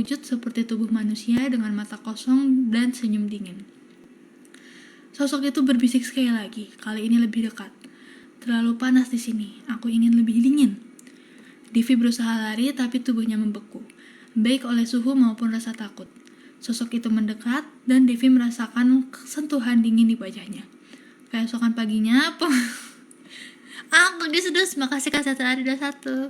berwujud seperti tubuh manusia dengan mata kosong dan senyum dingin. Sosok itu berbisik sekali lagi, kali ini lebih dekat. Terlalu panas di sini, aku ingin lebih dingin. Devi berusaha lari tapi tubuhnya membeku, baik oleh suhu maupun rasa takut. Sosok itu mendekat dan Devi merasakan sentuhan dingin di wajahnya. Keesokan paginya, aku desudus, makasih Kak Satra ada satu.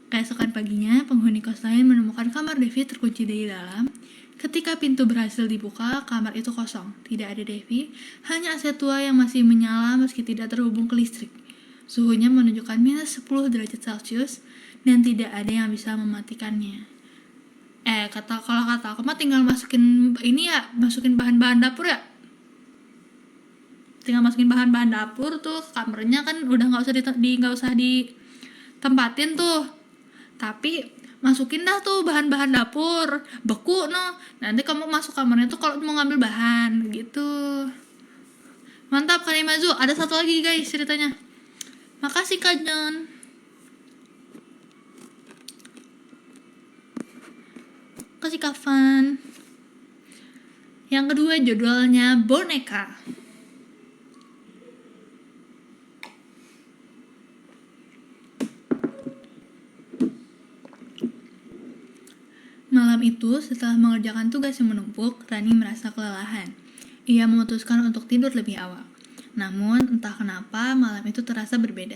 Keesokan paginya, penghuni kos lain menemukan kamar Devi terkunci dari dalam. Ketika pintu berhasil dibuka, kamar itu kosong. Tidak ada Devi, hanya AC tua yang masih menyala meski tidak terhubung ke listrik. Suhunya menunjukkan minus 10 derajat Celcius dan tidak ada yang bisa mematikannya. Kalau kata aku mah tinggal masukin ini ya, masukin bahan-bahan dapur ya. Tinggal masukin bahan-bahan dapur tuh, kamarnya kan udah nggak usah ditempatin tuh. Tapi masukin dah tuh bahan-bahan dapur, beku no. Nanti kamu masuk kamarnya tuh kalau mau ngambil bahan gitu. Mantap Kak Imazu. Ada satu lagi guys ceritanya. Makasih Kak John. Makasih Kak Fan. Yang kedua judulnya boneka. Malam itu, setelah mengerjakan tugas yang menumpuk, Rani merasa kelelahan. Ia memutuskan untuk tidur lebih awal. Namun, entah kenapa malam itu terasa berbeda.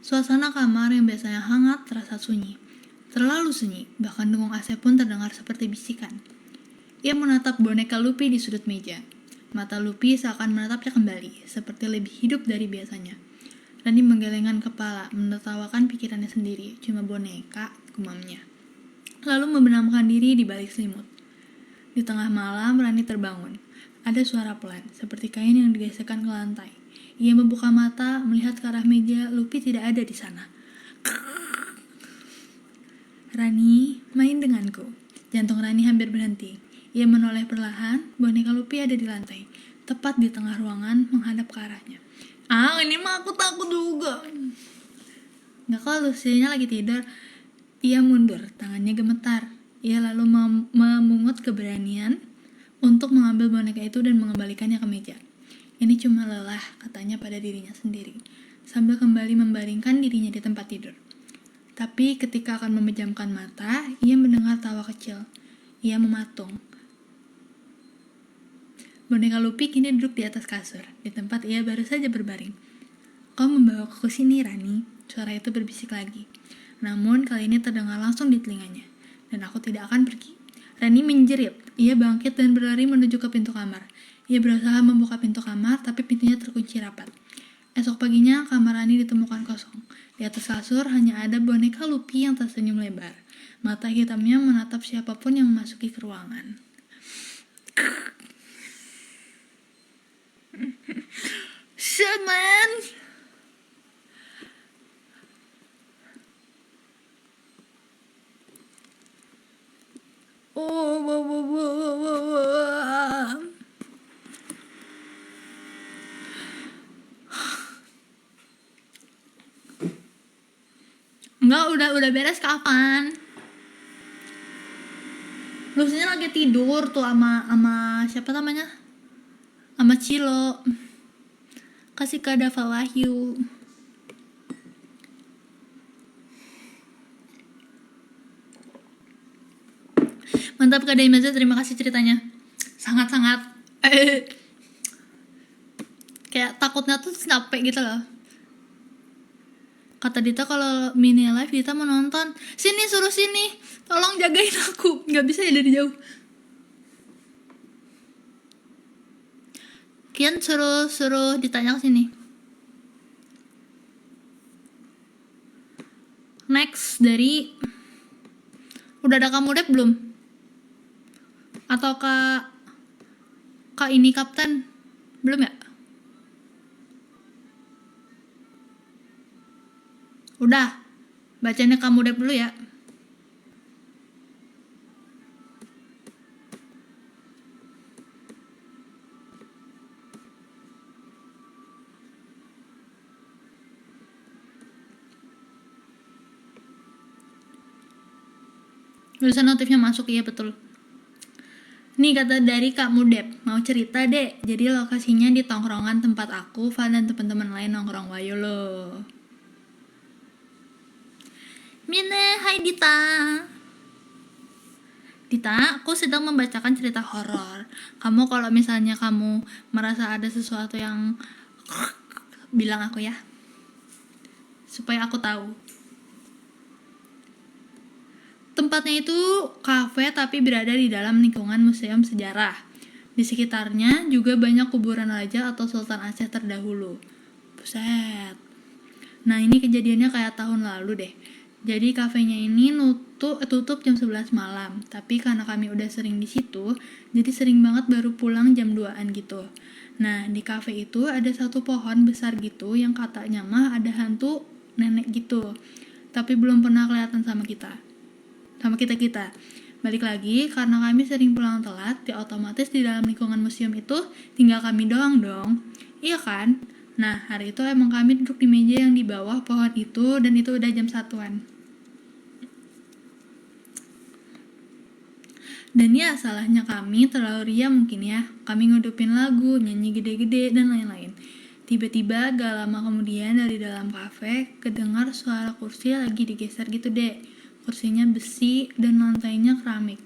Suasana kamar yang biasanya hangat terasa sunyi. Terlalu sunyi, bahkan dengung AC pun terdengar seperti bisikan. Ia menatap boneka Lupi di sudut meja. Mata Lupi seakan menatapnya kembali, seperti lebih hidup dari biasanya. Rani menggelengkan kepala, menertawakan pikirannya sendiri. Cuma boneka, gumamnya. Lalu membenamkan diri di balik selimut. Di tengah malam, Rani terbangun. Ada suara pelan, seperti kain yang digesekkan ke lantai. Ia membuka mata, melihat ke arah meja, Lupi tidak ada di sana. Rani, main denganku. Jantung Rani hampir berhenti. Ia menoleh perlahan, boneka Lupi ada di lantai, tepat di tengah ruangan, menghadap ke arahnya. Ini mah aku takut juga. Nggak, kalau Lucy-nya lagi tidur. Ia mundur, tangannya gemetar. Ia lalu memungut keberanian untuk mengambil boneka itu dan mengembalikannya ke meja. Ini cuma lelah, katanya pada dirinya sendiri, sambil kembali membaringkan dirinya di tempat tidur. Tapi ketika akan memejamkan mata, ia mendengar tawa kecil. Ia mematung. Boneka Lupi kini duduk di atas kasur, di tempat ia baru saja berbaring. Kau membawaku ke sini, Rani. Suara itu berbisik lagi. Namun kali ini terdengar langsung di telinganya. Dan aku tidak akan pergi. Rani menjerit. Ia bangkit dan berlari menuju ke pintu kamar. Ia berusaha membuka pintu kamar, tapi pintunya terkunci rapat. Esok paginya, kamar Rani ditemukan kosong. Di atas kasur hanya ada boneka Lupi yang tersenyum lebar. Mata hitamnya menatap siapapun yang memasuki ke ruangan. Shit, man! Enggak, udah beres kapan? Lucy-nya lagi tidur tuh sama siapa namanya? Sama Cilo. Kasih ke Dava Wahyu. Mantap Kak Daimaza, terima kasih ceritanya. Sangat-sangat kayak takutnya tuh sampai gitu loh. Kata Dita kalau mini live Dita mau nonton. Sini, suruh sini. Tolong jagain aku. Gak bisa ya dari jauh. Kian suruh ditanya ke sini. Next dari udah ada kamu dep belum? Atau kak ini kapten belum ya? Udah, bacanya kamu dep dulu ya. Tulisan notifnya masuk, iya betul. Nih kata dari Kak Mudep, mau cerita dek, jadi lokasinya di tongkrongan tempat aku, Van dan teman-teman lain nongkrong wayo lo. Mine, hai Dita. Dita, aku sedang membacakan cerita horor. Kamu kalau misalnya kamu merasa ada sesuatu yang bilang aku ya, supaya aku tahu. Tempatnya itu kafe tapi berada di dalam lingkungan museum sejarah. Di sekitarnya juga banyak kuburan raja atau sultan Aceh terdahulu. Buset. Nah ini kejadiannya kayak tahun lalu deh. Jadi kafenya ini tutup jam 11 malam. Tapi karena kami udah sering di situ, jadi sering banget baru pulang jam 2-an gitu. Nah di kafe itu ada satu pohon besar gitu yang katanya mah ada hantu nenek gitu. Tapi belum pernah kelihatan sama kita. Balik lagi, karena kami sering pulang telat, ya otomatis di dalam lingkungan museum itu tinggal kami doang dong. Iya kan? Nah, hari itu emang kami duduk di meja yang di bawah pohon itu, dan itu udah jam 1-an. Dan ya, salahnya kami terlalu ria mungkin ya. Kami ngedupin lagu, nyanyi gede-gede, dan lain-lain. Tiba-tiba gak lama kemudian dari dalam kafe, kedengar suara kursi lagi digeser gitu deh. Kursinya besi dan lantainya keramik.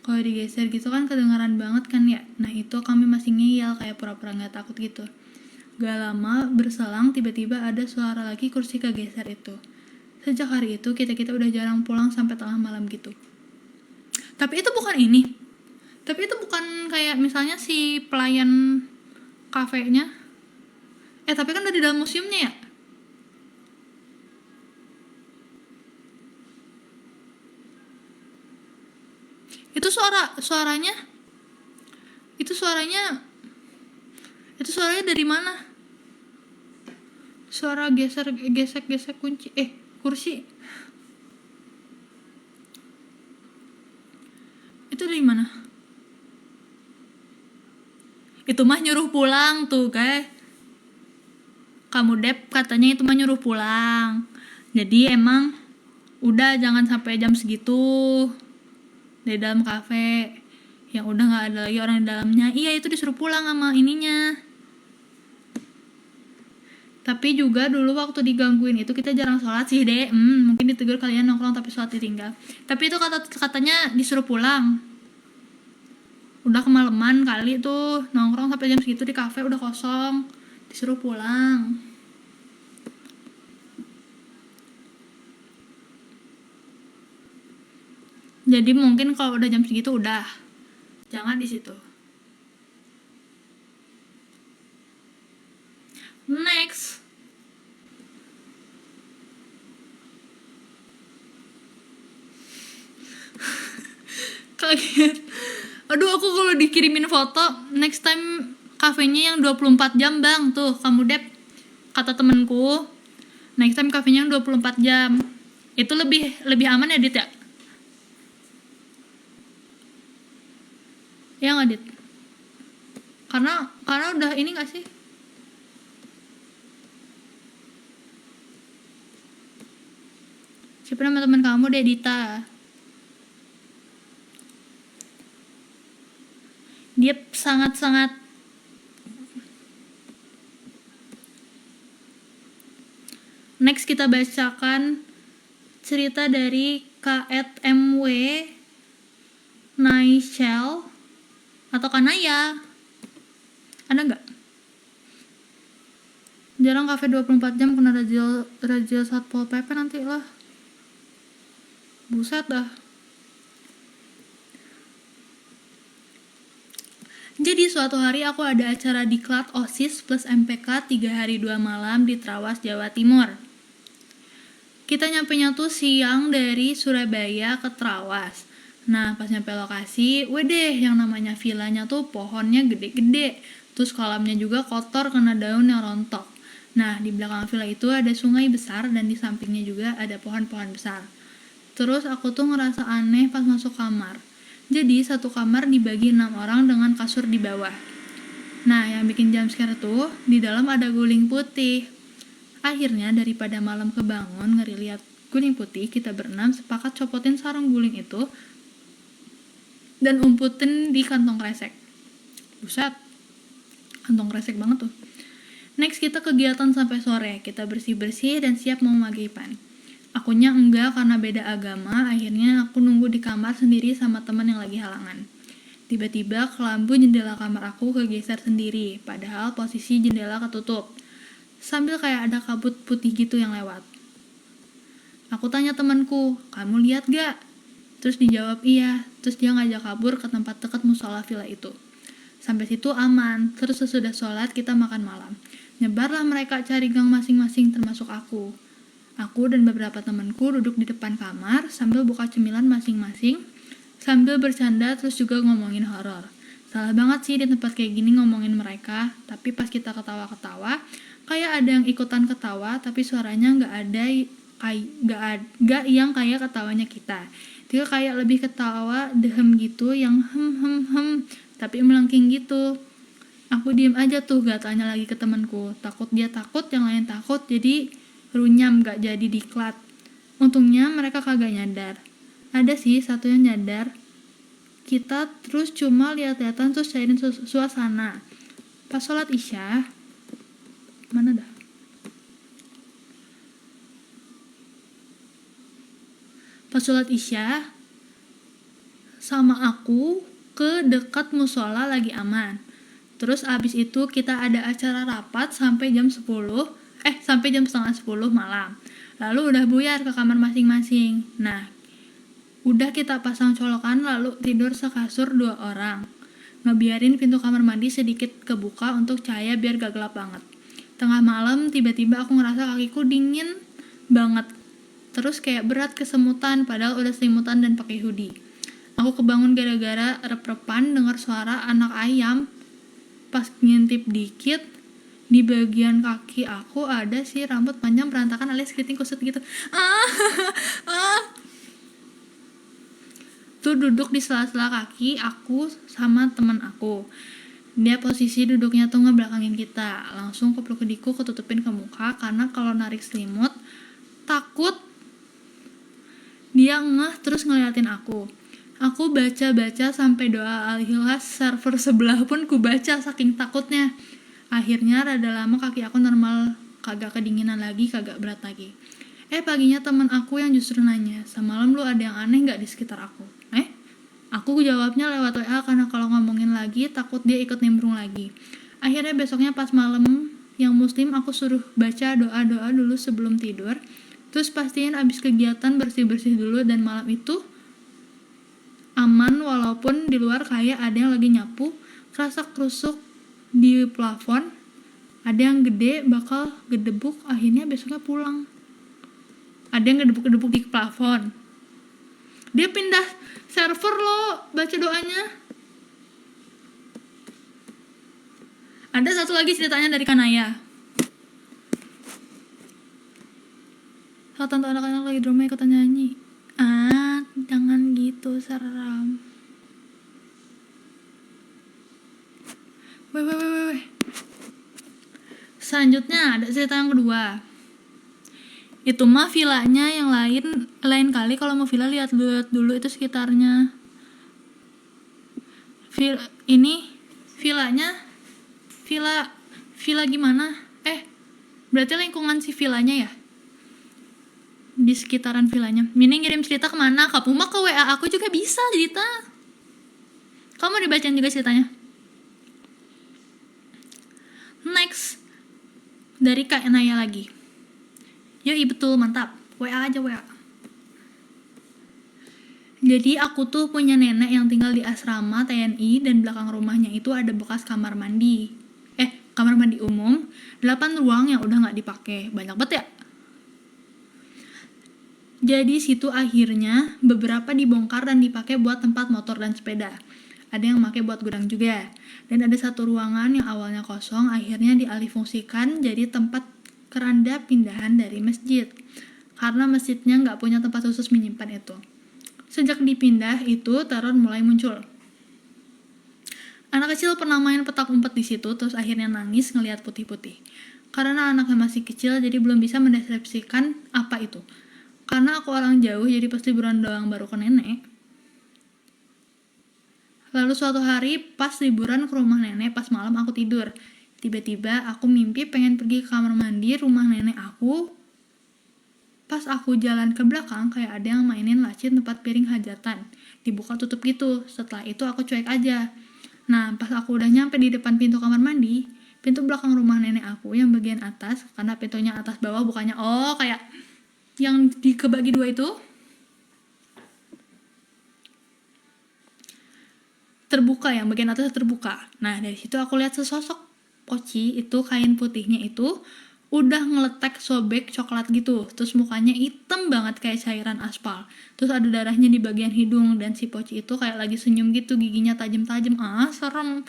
Kalau digeser gitu kan kedengaran banget kan ya. Nah itu kami masih ngeyel kayak pura-pura gak takut gitu. Gak lama berselang tiba-tiba ada suara lagi kursi kegeser itu. Sejak hari itu kita udah jarang pulang sampai tengah malam gitu. Tapi itu bukan kayak misalnya si pelayan kafenya. Tapi kan udah di dalam museumnya ya. Itu suaranya dari mana? Suara gesek kunci kursi. Itu dari mana? Itu mah nyuruh pulang tuh, guys. Kamu Dep katanya itu mah nyuruh pulang. Jadi emang udah jangan sampai jam segitu di dalam kafe yang udah nggak ada lagi orang di dalamnya. Iya itu disuruh pulang sama ininya. Tapi juga dulu waktu digangguin itu kita jarang sholat sih deh. Mungkin ditegur kalian nongkrong tapi sholat ditinggal. Tapi itu katanya disuruh pulang. Udah kemalaman kali tuh nongkrong sampai jam segitu di kafe udah kosong, disuruh pulang. Jadi mungkin kalau udah jam segitu udah jangan di situ. Next. Kaget. Aduh aku kalau dikirimin foto next time kafenya yang 24 jam bang tuh kamu Dep kata temenku next time kafenya yang 24 jam itu lebih aman ya Dit ya? Ya nggak Dit? Karena udah ini nggak sih? Siapa nama teman kamu deh Dita? Dia sangat-sangat next kita bacakan cerita dari KMW Naishel atau Kanaya. Ada nggak? Jarang kafe 24 jam kena razia Satpol PP nanti lah. Buset dah. Jadi suatu hari aku ada acara diklat OSIS plus MPK 3 hari 2 malam di Trawas, Jawa Timur. Kita nyampenya tuh siang dari Surabaya ke Trawas. Nah pas nyampe lokasi, wedeh yang namanya villanya tuh pohonnya gede-gede. Terus kolamnya juga kotor kena daun yang rontok. Nah di belakang villa itu ada sungai besar dan di sampingnya juga ada pohon-pohon besar. Terus aku tuh ngerasa aneh pas masuk kamar. Jadi satu kamar dibagi 6 orang dengan kasur di bawah. Nah yang bikin jump scare tuh di dalam ada guling putih. Akhirnya daripada malam kebangun ngeri liat guling putih, kita berenam sepakat copotin sarung guling itu. dan umputin di kantong kresek. Buset, kantong kresek banget tuh. Next kita kegiatan sampai sore, kita bersih-bersih dan siap mau magriban. Akunya enggak karena beda agama, akhirnya aku nunggu di kamar sendiri sama teman yang lagi halangan. Tiba-tiba kelambu jendela kamar aku kegeser sendiri, padahal posisi jendela ketutup. Sambil kayak ada kabut putih gitu yang lewat. Aku tanya temanku, kamu lihat gak? Terus dijawab iya, terus dia ngajak kabur ke tempat dekat musola villa itu. Sampai situ aman, terus sesudah sholat kita makan malam. Nyebarlah mereka cari gang masing-masing termasuk aku. Aku dan beberapa temanku duduk di depan kamar sambil buka cemilan masing-masing, sambil bercanda terus juga ngomongin horor. Salah banget sih di tempat kayak gini ngomongin mereka, tapi pas kita ketawa-ketawa, kayak ada yang ikutan ketawa, tapi suaranya nggak yang kayak ketawanya kita. Dia kayak lebih ketawa dehem gitu, yang hem, tapi melengking gitu. Aku diem aja tuh, gak tanya lagi ke temanku. Takut dia takut, yang lain takut, jadi runyam gak jadi diklat. Untungnya mereka kagak nyadar. Ada sih satu yang nyadar. Kita terus cuma lihat-lihatan terus cairin suasana. Pas sholat isya, mana dah? Pas sholat isya, sama aku ke dekat musola lagi aman. Terus abis itu kita ada acara rapat sampai jam 9:30 malam. Lalu udah buyar ke kamar masing-masing. Nah, udah kita pasang colokan lalu tidur sekasur 2 orang. Ngebiarin pintu kamar mandi sedikit kebuka untuk cahaya biar gak gelap banget. Tengah malam tiba-tiba aku ngerasa kakiku dingin banget. Terus kayak berat kesemutan padahal udah selimutan dan pakai hoodie. Aku kebangun gara-gara rep-repan dengar suara anak ayam. Pas ngintip dikit, di bagian kaki aku ada sih rambut panjang berantakan alias keriting kusut gitu. Tuh duduk di sela-sela kaki aku sama teman aku. Dia posisi duduknya tuh ngebelakangin kita. Langsung kupluk-kediku ketutupin ke muka karena kalau narik selimut takut dia ngeh terus ngeliatin aku. Aku baca-baca sampai doa Al-Ikhlas server sebelah pun ku baca saking takutnya. Akhirnya rada lama kaki aku normal, kagak kedinginan lagi, kagak berat lagi. Paginya teman aku yang justru nanya, semalam lu ada yang aneh gak di sekitar aku? Aku jawabnya lewat WA karena kalau ngomongin lagi takut dia ikut nimbrung lagi. Akhirnya besoknya pas malam yang muslim aku suruh baca doa-doa dulu sebelum tidur. Terus pastiin abis kegiatan bersih-bersih dulu dan malam itu aman walaupun di luar kayak ada yang lagi nyapu, kerasa kerusuk di plafon, ada yang gede bakal gedebuk, akhirnya besoknya pulang. Ada yang gedebuk-gedebuk di plafon. Dia pindah server loh, baca doanya. Ada satu lagi ceritanya dari Kanaya. Saat tante anak-anak lagi di rumah ikutan nyanyi. Jangan gitu, seram. Weh. Selanjutnya ada cerita yang kedua. Itu mah villanya yang lain kali. Kalau mau villa lihat dulu itu sekitarnya. Villanya villa gimana? Berarti lingkungan si villanya ya? Di sekitaran villanya. Mini ngirim cerita kemana? Kamu mah ke WA aku juga bisa cerita. Kamu dibacain juga ceritanya. Next dari Kak Naya lagi. Yoi betul, mantap. WA aja WA. Jadi aku tuh punya nenek yang tinggal di asrama TNI dan belakang rumahnya itu ada bekas kamar mandi. Kamar mandi umum, 8 ruang yang udah gak dipakai. Banyak banget ya? Jadi situ akhirnya beberapa dibongkar dan dipakai buat tempat motor dan sepeda. Ada yang pakai buat gudang juga. Dan ada satu ruangan yang awalnya kosong akhirnya dialihfungsikan jadi tempat keranda pindahan dari masjid. Karena masjidnya nggak punya tempat khusus menyimpan itu. Sejak dipindah itu teror mulai muncul. Anak kecil pernah main petak umpet di situ terus akhirnya nangis ngelihat putih-putih. Karena anaknya masih kecil jadi belum bisa mendeskripsikan apa itu. Karena aku orang jauh jadi pas liburan doang baru ke nenek. Lalu suatu hari pas liburan ke rumah nenek, pas malam aku tidur. Tiba-tiba aku mimpi pengen pergi ke kamar mandi rumah nenek aku. Pas aku jalan ke belakang, kayak ada yang mainin laci tempat piring hajatan. Dibuka tutup gitu. Setelah itu aku cuek aja. Nah, pas aku udah nyampe di depan pintu kamar mandi, pintu belakang rumah nenek aku yang bagian atas, karena pintunya atas bawah bukannya kayak yang kebagi dua itu, terbuka, yang bagian atas terbuka. Nah, dari situ aku lihat sesosok poci itu, kain putihnya itu udah ngeletek sobek coklat gitu. Terus mukanya hitam banget kayak cairan aspal. Terus ada darahnya di bagian hidung, dan si poci itu kayak lagi senyum gitu, giginya tajam-tajam. Serem.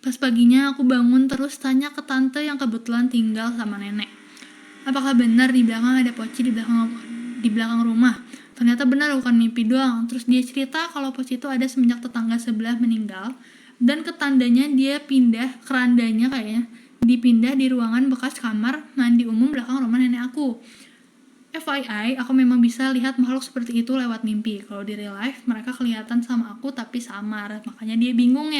Pas paginya aku bangun terus tanya ke tante yang kebetulan tinggal sama nenek, apakah benar di belakang ada poci di belakang rumah? Ternyata benar, bukan mimpi doang. Terus dia cerita kalau poci itu ada semenjak tetangga sebelah meninggal, dan kerandanya kayaknya dipindah di ruangan bekas kamar mandi umum belakang rumah nenek aku. FYI, aku memang bisa lihat makhluk seperti itu lewat mimpi. Kalau di real life, mereka kelihatan sama aku tapi samar. Makanya dia bingung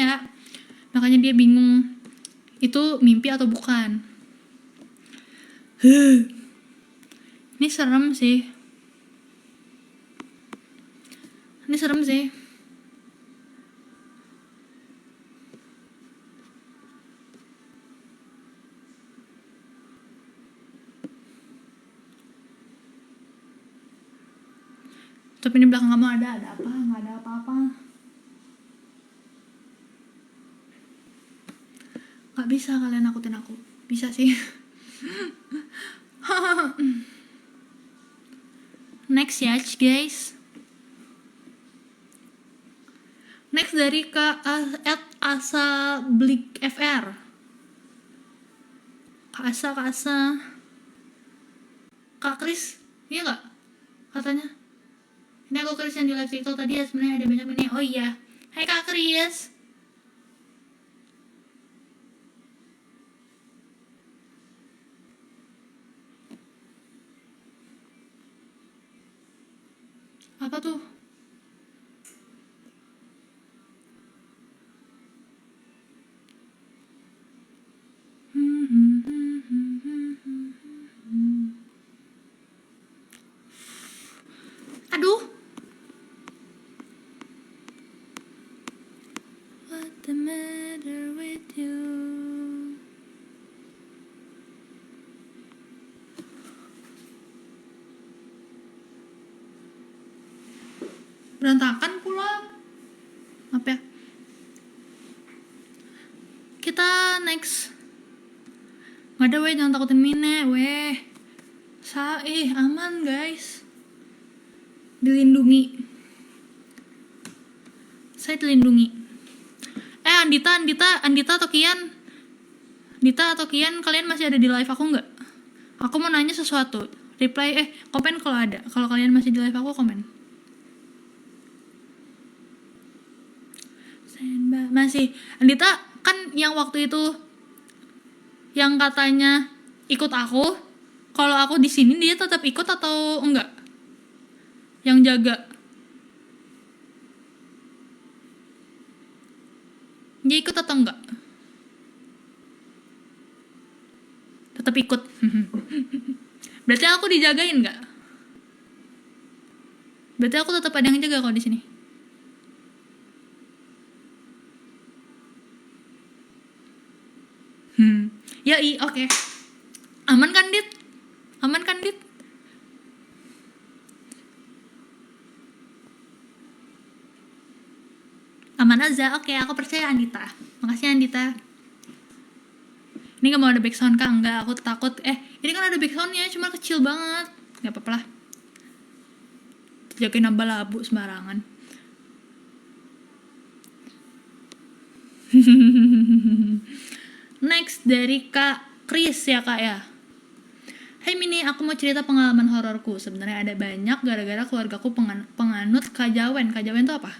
itu mimpi atau bukan. Ini serem sih. Tapi di belakang kamu ada apa? Nggak ada apa-apa. Nggak bisa kalian nakutin aku. Bisa sih. Next ya guys. Next dari Kak Asa Blik FR. Kak Asa. Kak Kris, iya nggak? Katanya. Ini aku Kris yang di live TikTok tadi ya, sebenarnya ada banyak ini. Oh iya. Hai Kak Kris. Apa tuh? Aduh. What the matter with you? Berantakan pula. Maaf ya. Kita next. Nggak ada weh, jangan takutin Mine weh. Aman guys. Dilindungi. Saya dilindungi. Andita atau Kian, kalian masih ada di live aku nggak? Aku mau nanya sesuatu. Reply komen kalau ada. Kalau kalian masih di live aku, komen. Masih. Andita kan yang waktu itu yang katanya ikut aku. Kalau aku di sini dia tetap ikut atau enggak? Yang jaga. Dia ikut atau enggak? Tetap ikut. Berarti aku dijagain nggak? Berarti aku tetap ada yang jaga kalau di sini. Oke. Aman kan, Dit? Aman aja. Oke, aku percaya Andita. Makasih Andita. Ini gak mau ada backsound kah? Enggak, aku takut. Ini kan ada backsoundnya, cuma kecil banget. Gak apa-apa lah. Jagain nambah labu sembarangan. Next dari Kak Kris ya Kak ya. Hai Mini, aku mau cerita pengalaman hororku. Sebenarnya ada banyak gara-gara keluargaku penganut kajawen. Kajawen itu apa?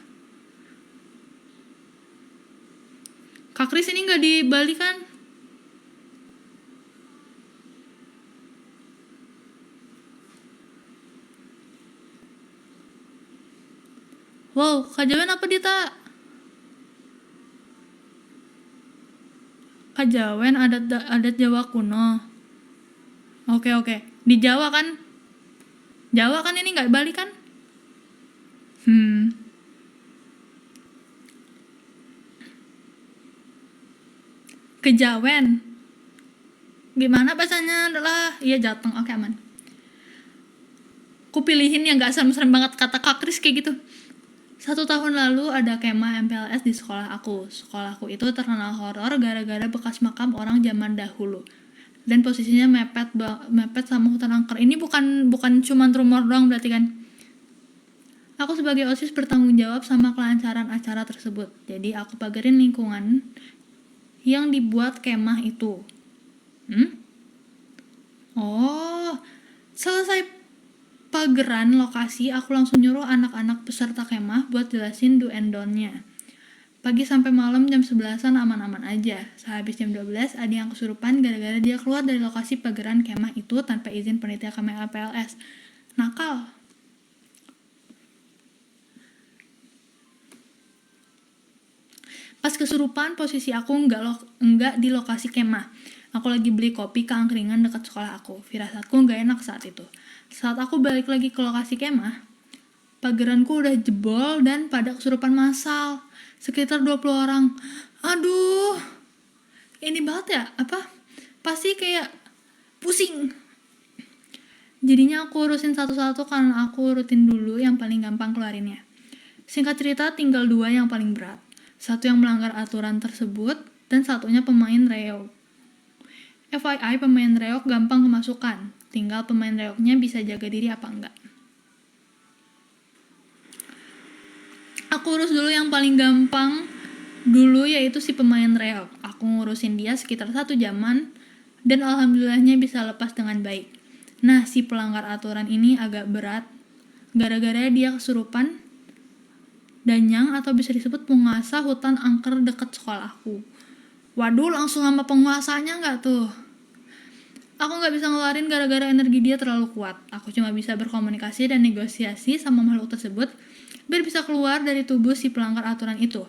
Kak Kris ini nggak di Bali kan? Wow, Kajawen apa Dita? Kajawen adat Jawa kuno. Oke. Di Jawa kan? Jawa kan ini nggak Bali kan? Kejawen. Gimana bahasanya adalah iya Jateng. Oke, aman. Aku pilihin yang gak serem-serem banget kata Kak Kris kayak gitu. 1 tahun lalu ada kemah MPLS di sekolah aku. Sekolahku itu terkenal horor gara-gara bekas makam orang zaman dahulu. Dan posisinya mepet sama hutan angker. Ini bukan cuman rumor doang berarti kan. Aku sebagai OSIS bertanggung jawab sama kelancaran acara tersebut. Jadi aku pagerin lingkungan yang dibuat kemah itu. Oh, selesai pageran lokasi, aku langsung nyuruh anak-anak peserta kemah buat jelasin do and don't-nya. Pagi sampai malam jam 11-an aman-aman aja. Sehabis jam 12, ada yang kesurupan gara-gara dia keluar dari lokasi pageran kemah itu tanpa izin panitia kemah APLS. Nakal. Pas kesurupan, posisi aku enggak di lokasi kemah. Aku lagi beli kopi ke angkringan dekat sekolah aku. Firasatku nggak enak saat itu. Saat aku balik lagi ke lokasi kemah, pageranku udah jebol dan pada kesurupan massal. Sekitar 20 orang. Aduh, ini banget ya, pasti kayak pusing. Jadinya aku urusin satu-satu karena aku urutin dulu yang paling gampang keluarinnya. Singkat cerita, tinggal 2 yang paling berat. Satu yang melanggar aturan tersebut, dan satunya pemain reog. FYI, pemain reog gampang kemasukan. Tinggal pemain reognya bisa jaga diri apa enggak. Aku urus dulu yang paling gampang dulu, yaitu si pemain reog. Aku ngurusin dia sekitar 1 jaman, dan alhamdulillahnya bisa lepas dengan baik. Nah, si pelanggar aturan ini agak berat, gara-gara dia kesurupan, danyang atau bisa disebut penguasa hutan angker dekat sekolahku. Waduh, langsung sama penguasanya nggak tuh? Aku nggak bisa ngeluarin gara-gara energi dia terlalu kuat. Aku cuma bisa berkomunikasi dan negosiasi sama makhluk tersebut biar bisa keluar dari tubuh si pelanggar aturan itu.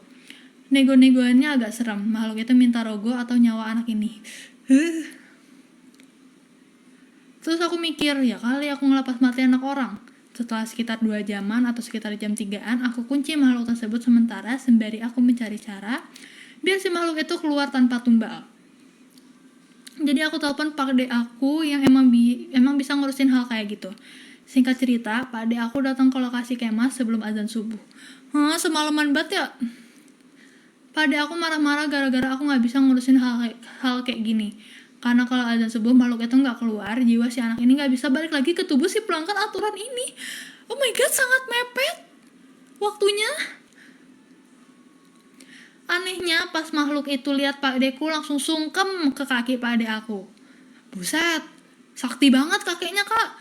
Nego-negoannya agak serem. Makhluk itu minta rogo atau nyawa anak ini. Terus aku mikir, ya kali aku ngelepas mati anak orang. Setelah sekitar 2 jaman atau sekitar jam 3-an, aku kunci makhluk tersebut sementara sembari aku mencari cara biar si makhluk itu keluar tanpa tumbal. Jadi aku telepon Pak Ade aku yang emang bisa ngurusin hal kayak gitu. Singkat cerita, Pak Ade aku datang ke lokasi kemah sebelum azan subuh. Semalaman banget ya. Pak Ade aku marah-marah gara-gara aku gak bisa ngurusin hal kayak gini. Karena kalau azan subuh makhluk itu gak keluar, jiwa si anak ini gak bisa balik lagi ke tubuh si pelanggar aturan ini. Oh my god, sangat mepet waktunya. Anehnya pas makhluk itu lihat Pak Adeku langsung sungkem ke kaki Pak Ade aku. Buset, sakti banget kakeknya kak.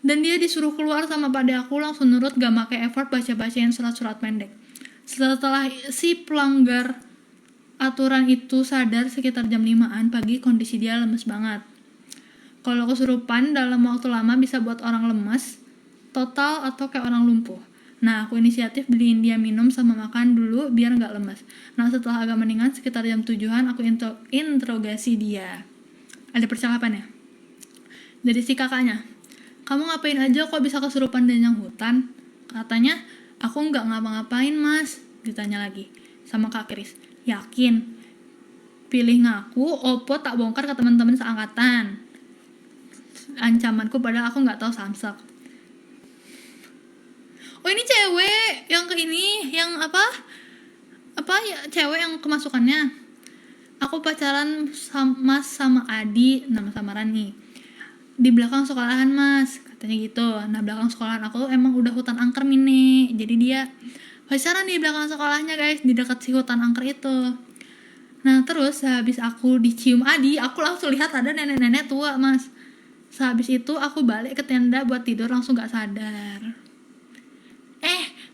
Dan dia disuruh keluar sama Pak Ade aku langsung nurut gak make effort baca-bacain surat-surat pendek. Setelah si pelanggar aturan itu sadar sekitar jam 5-an pagi, kondisi dia lemes banget. Kalau kesurupan dalam waktu lama bisa buat orang lemas total atau kayak orang lumpuh. Nah, aku inisiatif beliin dia minum sama makan dulu biar gak lemas. Nah, setelah agak mendingan sekitar jam 7-an aku interogasi dia. Ada percakapannya. Dari si kakaknya, kamu ngapain aja kok bisa kesurupan danyang hutan? Katanya, aku gak ngapa-ngapain mas. Ditanya lagi sama Kak Kris. Yakin? Pilih ngaku, opo tak bongkar ke teman-teman seangkatan. Ancamanku padahal aku gak tahu samsak. Oh ini cewek yang ke ini, yang apa ya, cewek yang kemasukannya. Aku pacaran sama Adi, nama samaran nih. Di belakang sekolahan mas, katanya gitu. Nah belakang sekolahan aku emang udah hutan angker mini. Jadi dia pacaran di belakang sekolahnya guys, di dekat si hutan angker itu. Nah terus habis aku dicium Adi, aku langsung lihat ada nenek-nenek tua mas. Sehabis itu aku balik ke tenda buat tidur langsung gak sadar.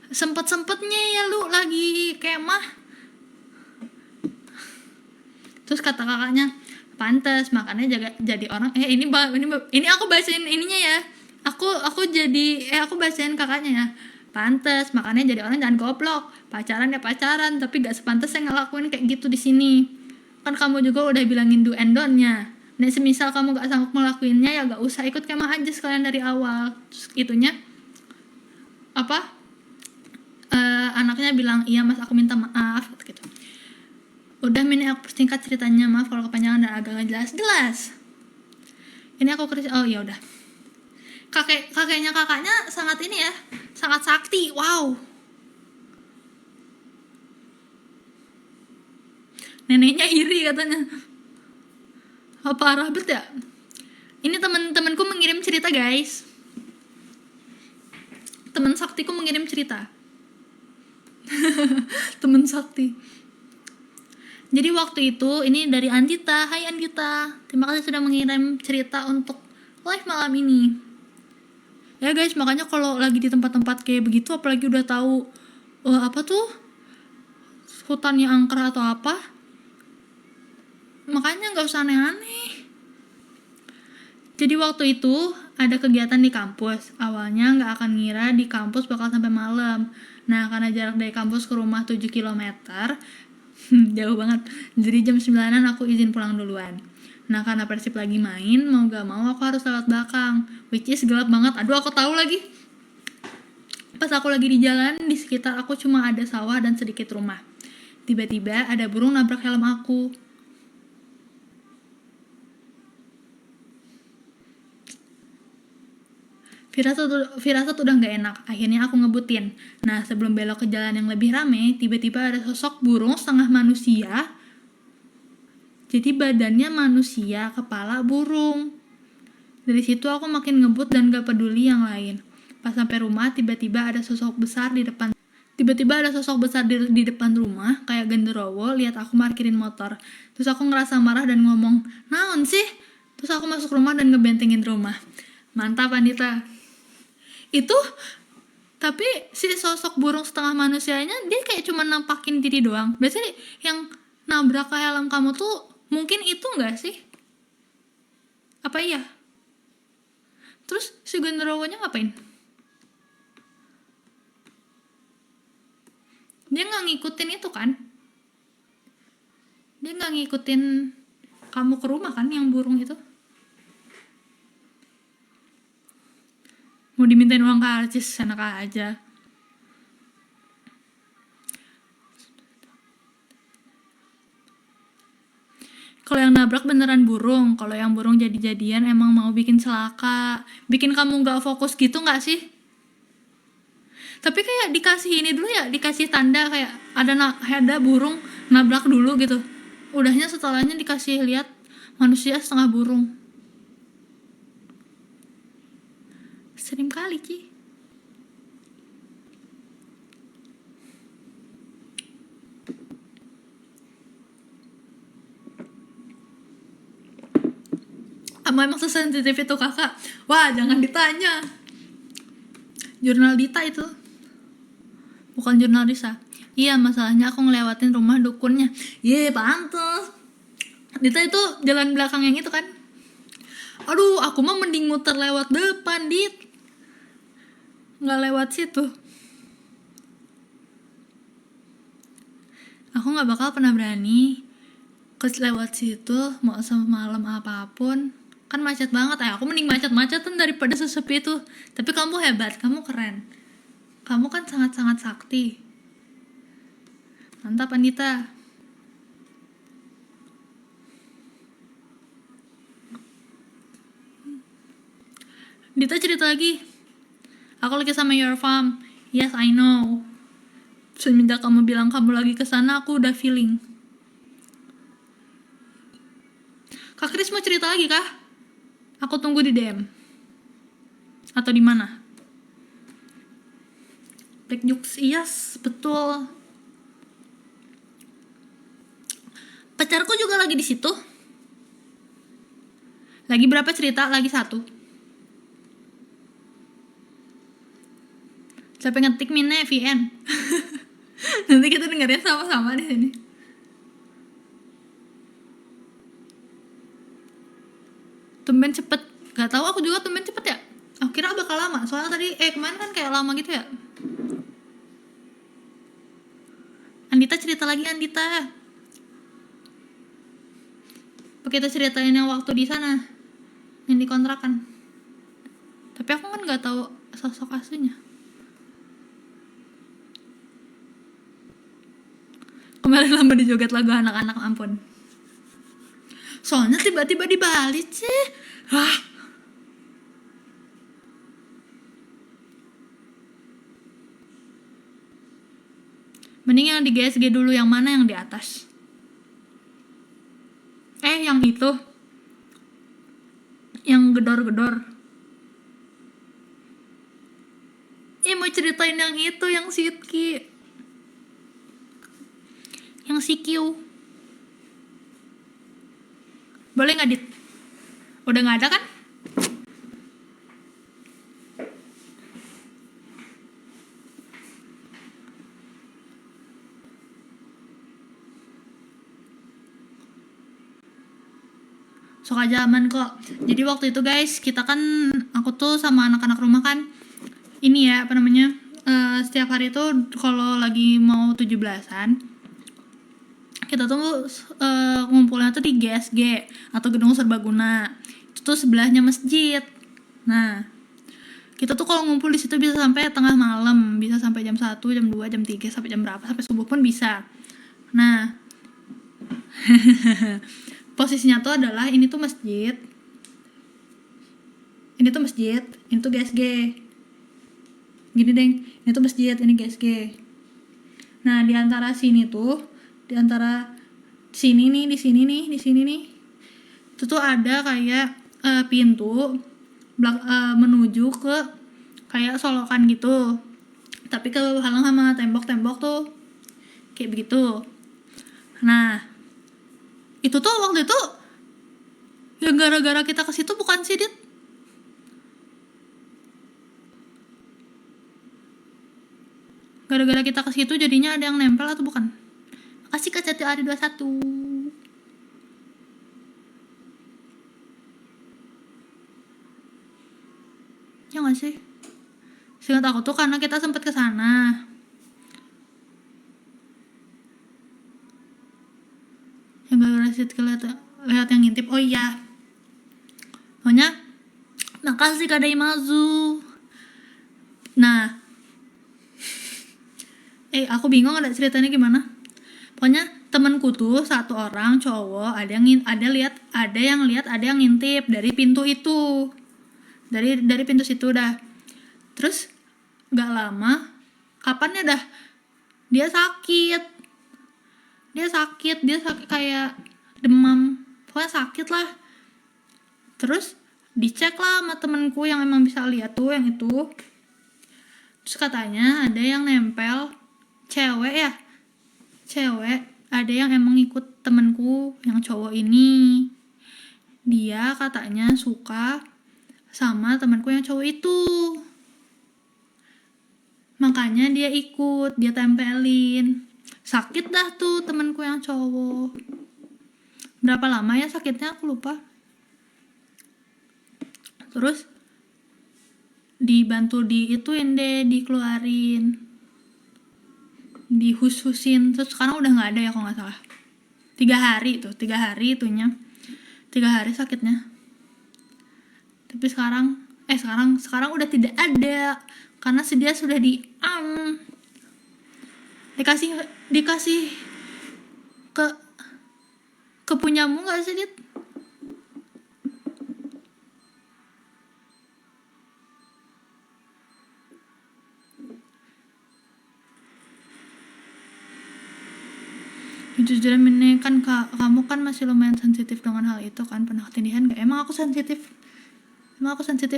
Sempet-sempetnya ya lu lagi kemah. Terus kata kakaknya, pantes makanya jadi orang. Ini aku bacain ininya ya. Aku bacain kakaknya ya. Pantes, makanya jadi orang jangan goblok. Pacaran ya pacaran, tapi gak sepantasnya ngelakuin kayak gitu di sini. Kan kamu juga udah bilangin do and don't-nya. Nah, semisal kamu gak sanggup ngelakuinnya, ya gak usah ikut kemah aja sekalian dari awal. Terus itunya apa? Anaknya bilang, iya mas aku minta maaf gitu. Udah Min, aku persingkat ceritanya, maaf kalau kepanjangan dan agak gak jelas. Ini aku oh ya udah. Kakaknya sangat ini ya, sangat sakti. Wow. Neneknya iri katanya. Apa parah bet ya? Ini teman-temanku mengirim cerita guys. Teman saktiku mengirim cerita. Teman sakti. Jadi waktu itu ini dari Andita. Hai Andita, terima kasih sudah mengirim cerita untuk live malam ini. Ya guys, makanya kalau lagi di tempat-tempat kayak begitu, apalagi udah tahu apa tuh hutannya angker atau apa, makanya nggak usah aneh-aneh. Jadi waktu itu ada kegiatan di kampus. Awalnya nggak akan ngira di kampus bakal sampai malam. Nah, karena jarak dari kampus ke rumah 7 km, jauh banget. Jadi jam 9-an aku izin pulang duluan. Nah, karena Persib lagi main, mau gak mau aku harus lewat belakang, which is gelap banget. Aduh, aku tahu lagi. Pas aku lagi di jalan, di sekitar aku cuma ada sawah dan sedikit rumah. Tiba-tiba ada burung nabrak helm aku. Firasat udah gak enak. Akhirnya aku ngebutin. Nah, sebelum belok ke jalan yang lebih rame, tiba-tiba ada sosok burung setengah manusia. Jadi badannya manusia, kepala burung. Dari situ aku makin ngebut dan gak peduli yang lain. Pas sampai rumah, tiba-tiba ada sosok besar di depan rumah, kayak genderowo, lihat aku parkirin motor. Terus aku ngerasa marah dan ngomong, naon sih? Terus aku masuk rumah dan ngebentengin rumah. Mantap Andita. Itu tapi si sosok burung setengah manusianya dia kayak cuma nampakin diri doang. Biasanya yang nabrak ke helm kamu tuh mungkin itu nggak sih? Apa iya? Terus si genderuwonya ngapain? Dia nggak ngikutin itu kan? Dia nggak ngikutin kamu ke rumah kan yang burung itu? Mau dimintain uang karcis, enak aja. Kalau yang nabrak beneran burung, kalau yang burung jadi-jadian emang mau bikin celaka, bikin kamu nggak fokus gitu nggak sih? Tapi kayak dikasih ini dulu ya, dikasih tanda kayak ada burung nabrak dulu gitu. Udahnya setelahnya dikasih lihat manusia setengah burung. Sering kali Ci. Apa emang sesensitif itu kakak? Wah, jangan ditanya. Jurnal Dita itu, bukan jurnal Risa. Iya, masalahnya aku ngelewatin rumah dukunnya. Ye, pantes. Dita itu jalan belakang yang itu kan. Aduh, aku mah mending muter lewat depan, Dit. Nggak lewat situ. Aku nggak bakal pernah berani lewat situ, mau semalam apapun. Kan macet banget, aku mending macet-macetan daripada sesepi itu. Tapi kamu hebat, kamu keren. Kamu kan sangat-sangat sakti. Mantap Andita. Dita cerita lagi. Aku lagi sama Your Farm. Yes, I know. Semenjak kamu bilang kamu lagi kesana, aku udah feeling. Kak Kris mau cerita lagi kah? Aku tunggu di DM. Atau di mana? Black Jokes, yes, betul. Pacarku juga lagi di situ. Lagi berapa cerita? Lagi 1. Sampai ngetik Mine VN. Nanti kita dengerin sama-sama di sini. Tumben cepet. Gak tahu aku juga tumben cepet ya. Aku kira bakal lama. Soalnya tadi kemarin kan kayak lama gitu ya. Andita cerita lagi, Andita. Kita ceritain yang waktu di sana, yang dikontrakan. Tapi aku kan nggak tahu sosok aslinya. Kemarin lama dijoget lagu anak-anak, ampun. Soalnya tiba-tiba dibalik sih. Mending yang di GSG dulu, yang mana yang di atas? Yang itu. Yang gedor-gedor. Mau ceritain yang itu, yang Sitki. Yang si Q. Boleh nggak, Dit? Udah nggak ada kan? Suka zaman kok. Jadi waktu itu guys, kita kan, aku tuh sama anak-anak rumah kan, ini ya, apa namanya, setiap hari tuh kalau lagi mau 17-an, kita tuh ngumpulnya tuh di GSG atau Gedung Serbaguna. Itu tuh sebelahnya masjid. Nah, kita tuh kalau ngumpul di situ bisa sampai tengah malam, bisa sampai jam 1, jam 2, jam 3, sampai jam berapa, sampai subuh pun bisa. Nah, posisinya tuh adalah ini tuh masjid, ini tuh GSG. Gini deng, ini tuh masjid, ini GSG. Nah, di antara sini tuh, di antara sini nih, di sini nih, itu tuh ada kayak pintu menuju ke kayak solokan gitu, tapi kehalang sama tembok-tembok tuh kayak begitu. Nah, itu tuh waktu itu ya gara-gara kita ke situ, bukan sih, Dit? Gara-gara kita ke situ jadinya ada yang nempel atau bukan? Makasih Kak Cati Ari 21. Ya nggak sih? Seingat aku tuh karena kita sempat ke sana. Yang gara-gara situ lihat yang ngintip. Oh iya. Pokoknya makasih Kak Daimazu. Nah, aku bingung ada ceritanya gimana. Pokoknya temanku tuh satu orang cowok, ada yang lihat, ada yang ngintip dari pintu itu. Dari pintu situ dah. Terus gak lama, kapan ya dah, dia sakit kayak demam, pokoknya sakit lah. Terus dicek lah sama temenku yang emang bisa lihat tuh yang itu. Terus katanya ada yang nempel, cewek, ada yang emang ikut temenku yang cowok ini. Dia katanya suka sama temanku yang cowok itu, makanya dia ikut, dia tempelin. Sakit dah tuh temanku yang cowok. Berapa lama ya sakitnya aku lupa. Terus dibantu dikeluarin, dihus-husin. Terus sekarang udah nggak ada ya kalau nggak salah. 3 hari itunya, 3 hari sakitnya. Tapi sekarang udah tidak ada karena dia sudah dikasih ke punyamu nggak sih, Dit? Jujur ini kan kamu kan masih lumayan sensitif dengan hal itu kan. Pernah ketindihan gak? Emang aku sensitif,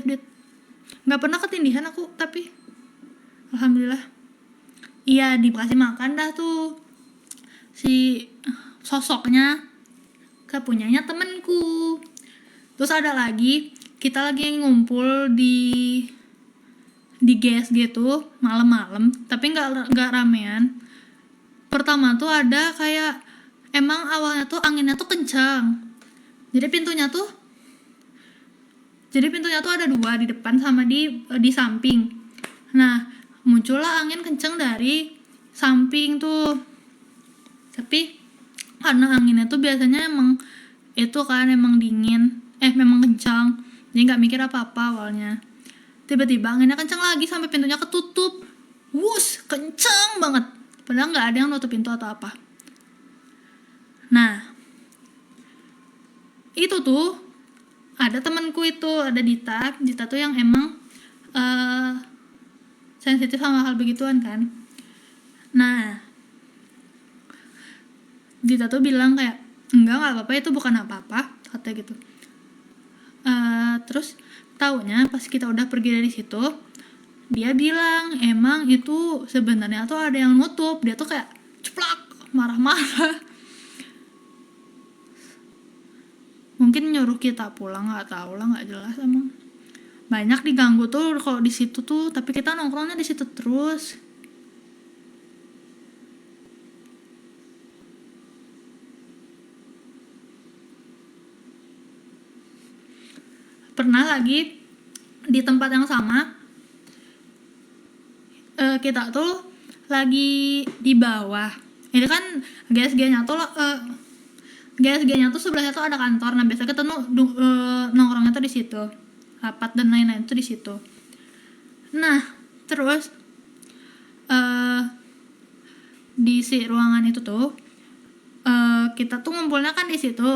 Dit. Nggak pernah ketindihan aku, tapi alhamdulillah. Iya, dikasih makan dah tuh si sosoknya ke punyanya temenku. Terus ada lagi, kita lagi ngumpul di GSG tuh malam-malam, tapi nggak ramean. Pertama tuh ada kayak, emang awalnya tuh anginnya tuh kencang, jadi pintunya tuh ada 2, di depan sama di samping. Nah, muncullah angin kencang dari samping tuh. Tapi karena anginnya tuh biasanya emang itu kan emang dingin, memang kencang, jadi nggak mikir apa-apa awalnya. Tiba-tiba anginnya kencang lagi sampai pintunya ketutup, wus, kencang banget, padahal nggak ada yang nutup pintu atau apa. Nah, itu tuh ada temanku itu, ada Dita tuh yang emang sensitif sama hal begituan kan. Nah, Dita tuh bilang kayak nggak apa-apa, itu bukan apa-apa, katanya gitu. Terus taunya pas kita udah pergi dari situ, dia bilang emang itu sebenarnya tuh ada yang nutup. Dia tuh kayak ceplak, marah-marah. Mungkin nyuruh kita pulang, nggak tahu lah, nggak jelas emang. Banyak diganggu tuh kalau di situ tuh, tapi kita nongkrongnya di situ terus. Pernah lagi di tempat yang sama, kita tuh lagi di bawah. Ini kan GSG-nya tuh GSG-nya tuh sebelahnya tuh ada kantor. Nah, biasa kita nongkrongnya tuh di situ. Rapat dan lain-lain tuh di situ. Nah, terus di si ruangan itu tuh kita tuh ngumpulnya kan di situ.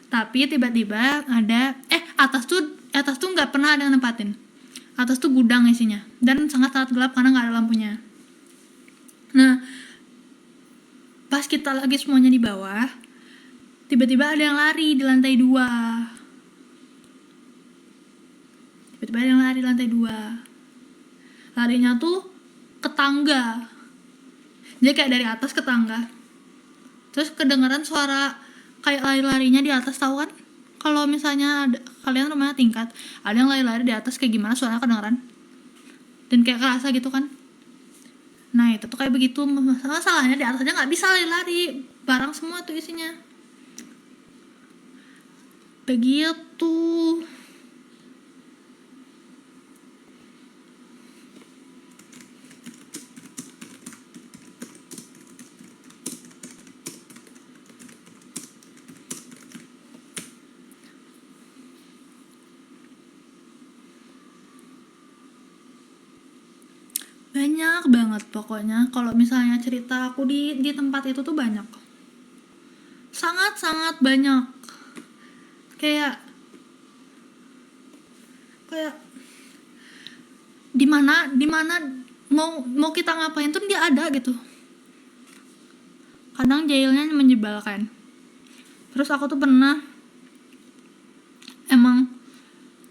Tapi tiba-tiba ada atas tuh nggak pernah ada yang nempatin. Atas tuh gudang isinya dan sangat-sangat gelap karena nggak ada lampunya. Nah, pas kita lagi semuanya di bawah, tiba-tiba ada yang lari di lantai 2. Tiba-tiba ada yang lari di lantai 2. Larinya tuh ke tangga. Jadi kayak dari atas ke tangga. Terus kedengaran suara kayak lari-larinya di atas, tahu kan? Kalau misalnya kalian rumahnya tingkat, ada yang lari-lari di atas kayak gimana suaranya kedengaran. Dan kayak kerasa gitu kan. Nah, itu tuh kayak begitu. Masalahnya di atas aja nggak bisa lari-lari. Barang semua tuh isinya. Begitu. Banyak banget pokoknya. Kalau misalnya cerita aku di tempat itu tuh banyak. Sangat-sangat banyak. Kayak di mana mau kita ngapain tuh dia ada gitu. Kadang jailnya menyebalkan. Terus aku tuh pernah, emang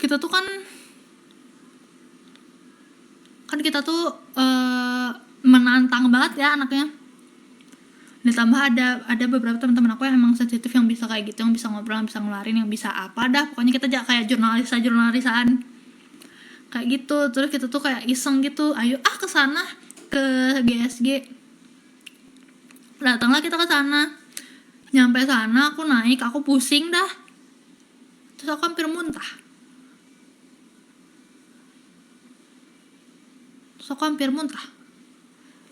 kita tuh kan kita tuh menantang banget ya anaknya. Ditambah ada beberapa teman-teman aku yang emang sensitif, yang bisa kayak gitu, yang bisa ngobrol, yang bisa ngeluarin, yang bisa apa dah pokoknya. Kita kayak jurnalisan kayak gitu. Terus kita tuh kayak iseng gitu, ayo ke sana, ke GSG. Datanglah kita ke sana. Nyampe sana aku naik, aku pusing dah. Terus aku hampir muntah.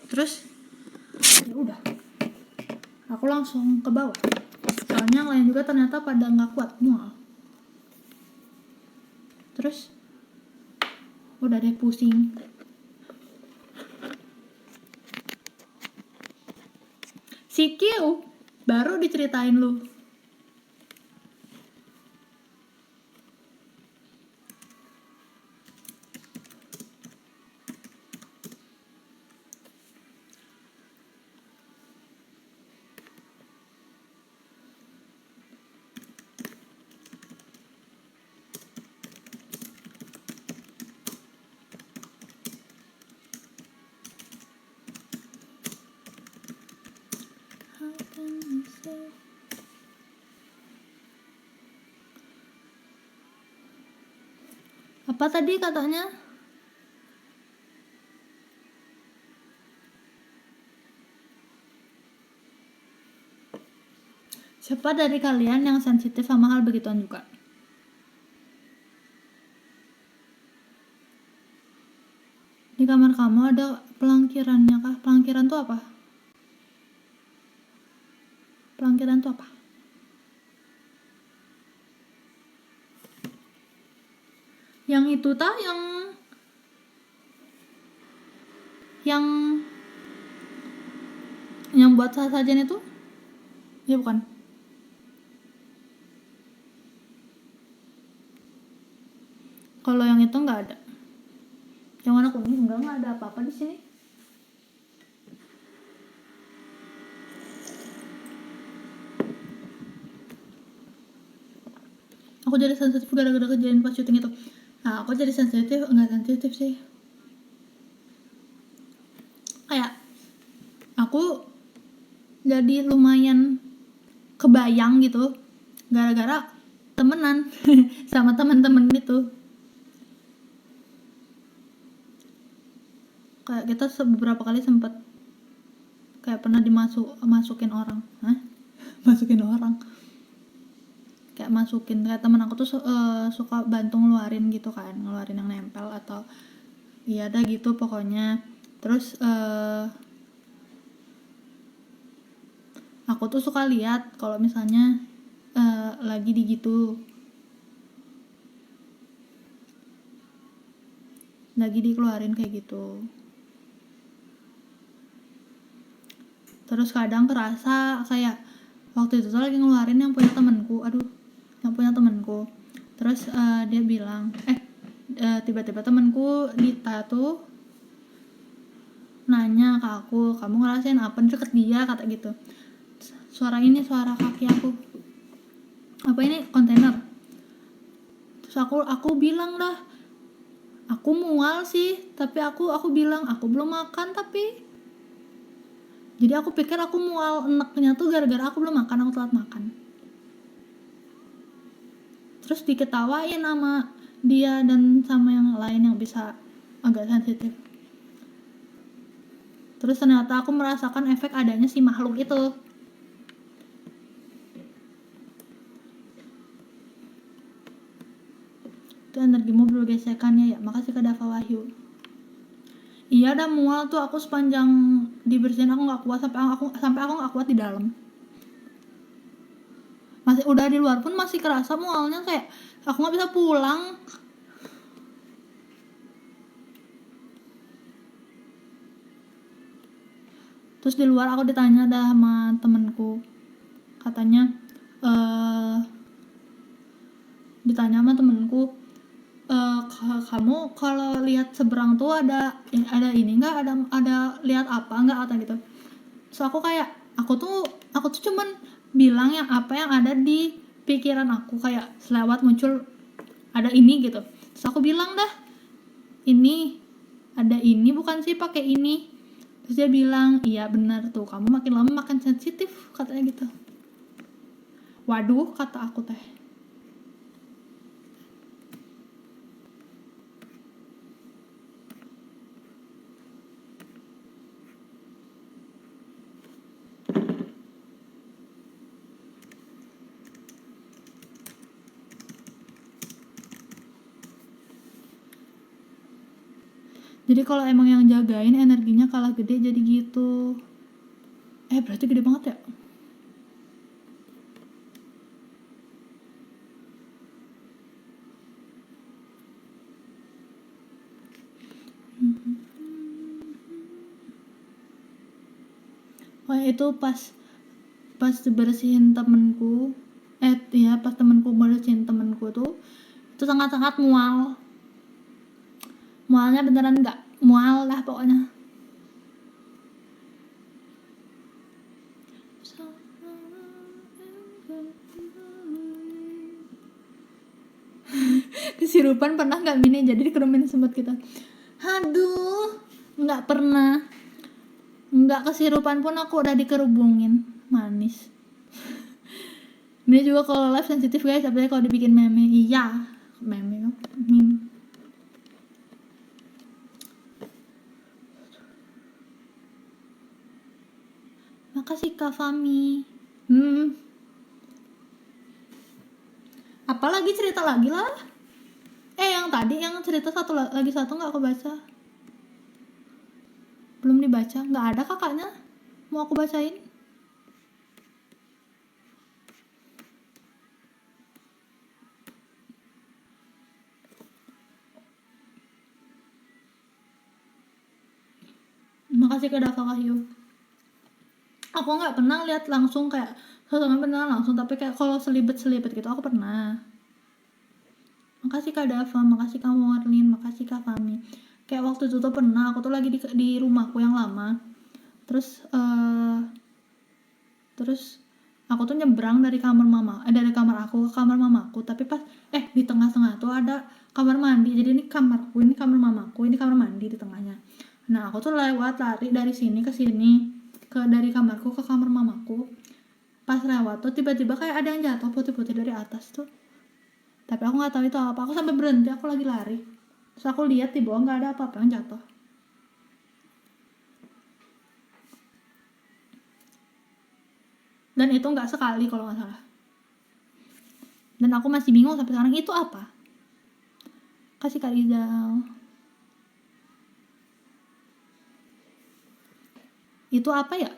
Terus ya udah, aku langsung ke bawah. Soalnya yang lain juga ternyata pada nggak kuat, mual. Terus udah deh pusing. Si Q baru diceritain lu. Apa tadi katanya? Siapa dari kalian yang sensitif sama hal begituan juga? Di kamar kamu ada pelangkirannya kah? Pelangkiran tuh apa? Pelangkiran tuh apa? Yang itu yang buat sajian itu? Ya bukan. Kalau yang itu nggak ada. Yang warna kuning nggak ada apa-apa di sini. Aku jadi sensitif gara-gara kejadian pas syuting itu. Nah, aku jadi sensitif, nggak sensitif sih. Kayak aku jadi lumayan kebayang gitu gara-gara temenan sama teman-teman gitu. Kayak kita beberapa kali sempet kayak pernah masukin orang. Masukin orang. Kayak masukin, kayak temen aku tuh suka bantu ngeluarin gitu kan, ngeluarin yang nempel atau iya dah gitu pokoknya. Terus aku tuh suka lihat kalau misalnya lagi lagi dikeluarin kayak gitu. Terus kadang kerasa kayak waktu itu tuh lagi ngeluarin yang punya temenku. Terus dia bilang tiba-tiba temenku Dita tuh nanya ke aku, kamu ngerasain apa deket dia, kata gitu. Suara kaki aku, apa ini, kontainer. Terus aku bilang dah, aku mual sih, tapi aku bilang aku belum makan, tapi jadi aku pikir aku mual enaknya tuh gara-gara aku belum makan, aku telat makan. Terus diketawain sama dia dan sama yang lain yang bisa agak sensitif. Terus ternyata aku merasakan efek adanya si makhluk itu. Itu energimu bergesekannya ya. Makasih ke Dava Wahyu. Iya, ada mual tuh aku sepanjang dibersihin aku nggak kuat, sampai aku nggak kuat di dalam. Masih udah di luar pun masih kerasa mualnya, kayak aku nggak bisa pulang. Terus di luar aku ditanya dah sama temenku, katanya ditanya sama temenku, kamu kalau lihat seberang tuh ada ini nggak, ada lihat apa nggak, atau gitu. So aku kayak aku tuh cuman bilang yang apa yang ada di pikiran aku, kayak selewat muncul ada ini gitu. Terus aku bilang dah, ini ada ini bukan sih, pakai ini. Terus dia bilang, iya benar tuh, kamu makin lama makin sensitif, katanya gitu. Waduh, kata aku teh. Jadi kalau emang yang jagain energinya kalah gede jadi gitu. Berarti gede banget ya? Itu pas bersihin temenku, pas temenku bersihin temenku tuh, itu sangat-sangat mualnya beneran nggak mual lah pokoknya. Kesirupan pernah nggak Mini? Jadi dikerumin semut kita. Aduh, nggak pernah. Nggak kesirupan pun aku udah dikerubungin, manis. Ini juga kalau live sensitif guys, apalagi kalau dibikin meme. Iya, meme. Makasih Kak Fami. Apalagi cerita lagi lah. Yang tadi yang cerita satu nggak aku baca. Belum dibaca, nggak ada kakaknya. Mau aku bacain? Makasih Kak Dava Wahyu. Aku nggak pernah lihat langsung kayak sosoknya beneran langsung, tapi kayak kalau selibet gitu aku pernah. Makasih Kak Dava, makasih Kak Morlin, makasih Kak Fami. Kayak waktu itu tuh pernah aku tuh lagi di rumahku yang lama. Terus aku tuh nyebrang dari dari kamar aku ke kamar mamaku, tapi pas di tengah-tengah tuh ada kamar mandi. Jadi ini kamarku, ini kamar mamaku, ini kamar mandi di tengahnya. Nah, aku tuh lari dari sini ke sini, dari kamarku ke kamar mamaku. Pas lewat tuh tiba-tiba kayak ada yang jatuh putih-putih dari atas tuh. Tapi aku nggak tahu itu apa. Aku sampai berhenti, aku lagi lari. Terus aku lihat di bawah nggak ada apa-apa yang jatuh. Dan itu nggak sekali kalau nggak salah. Dan aku masih bingung sampai sekarang itu apa. Kasih Kak Rizal. Itu apa ya?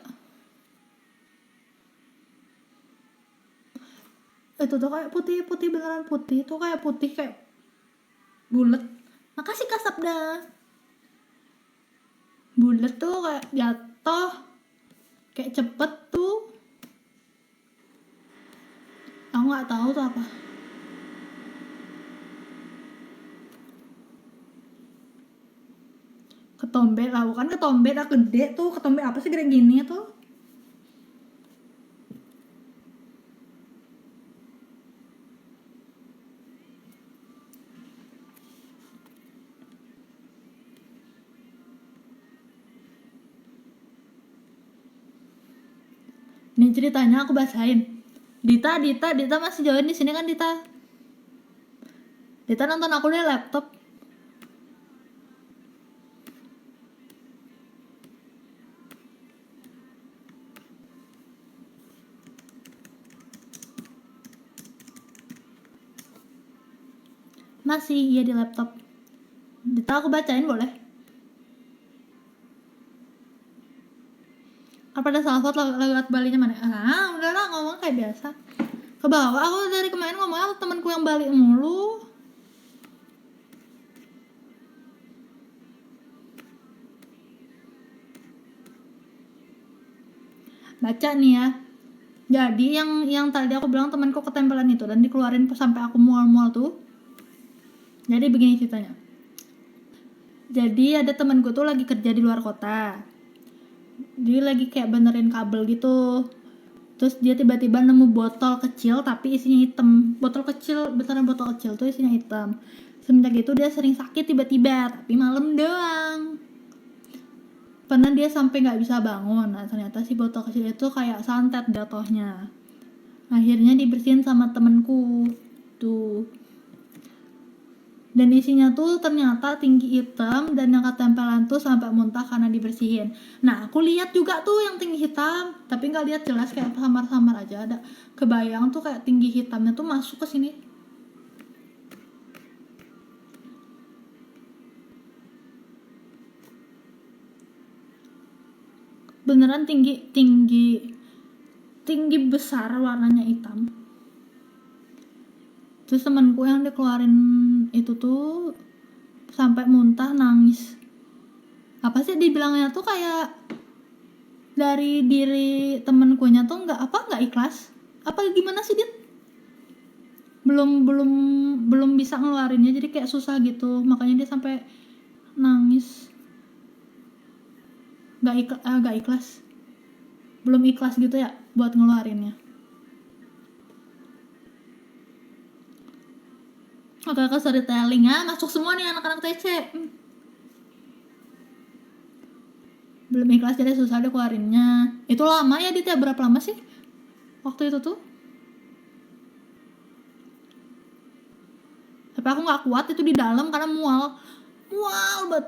Itu tuh kayak putih beneran putih. Itu kayak putih kayak bulat. Makasih Kak Sabda. Bulat tuh kayak jatuh kayak cepet tuh. Aku nggak tahu tuh apa. Ketombe lah, bukan ketombe dah gede tuh. Ketombe apa sih gede gini tuh? Ini ceritanya aku bacain. Dita masih join di sini kan Dita? Dita nonton aku di laptop. Masih iya di laptop. Dita aku bacain boleh? Apa ada salah satu lewat Balinya mana? Udahlah ngomong kayak biasa. Ke bawah, aku dari kemarin ngomongnya temanku yang Bali mulu. Baca nih ya. Jadi yang tadi aku bilang temanku ketempelan itu dan dikeluarin sampai aku mual-mual tuh. Jadi begini ceritanya. Jadi ada temanku tuh lagi kerja di luar kota. Dia lagi kayak benerin kabel gitu. Terus dia tiba-tiba nemu botol kecil tapi isinya hitam. Botol kecil, besaran botol kecil tuh isinya hitam. Semenjak itu dia sering sakit tiba-tiba, tapi malam doang. Pernah dia sampai nggak bisa bangun. Nah ternyata si botol kecil itu kayak santet jatuhnya. Akhirnya dibersihin sama temenku tuh. Dan isinya tuh ternyata tinggi hitam dan yang ketempelan tuh sampai muntah karena dibersihin. Nah aku lihat juga tuh yang tinggi hitam, tapi nggak lihat jelas, kayak samar-samar aja ada kebayang tuh kayak tinggi hitamnya tuh masuk ke sini. Beneran tinggi besar, warnanya hitam. Terus temanku yang dikeluarin itu tuh sampai muntah, nangis. Apa sih dibilangnya tuh kayak dari diri temenkunya tuh nggak ikhlas. Apa gimana sih dia? Belum bisa ngeluarinnya, jadi kayak susah gitu. Makanya dia sampai nangis. Nggak ikhlas. Belum ikhlas gitu ya buat ngeluarinnya. Oke, ke storytelling ya, masuk semua nih anak-anak TC. Belum ikhlas jadi susah deh keluarinnya. Itu lama ya Dit ya, berapa lama sih waktu itu tuh? Tapi aku nggak kuat itu di dalam karena mual banget.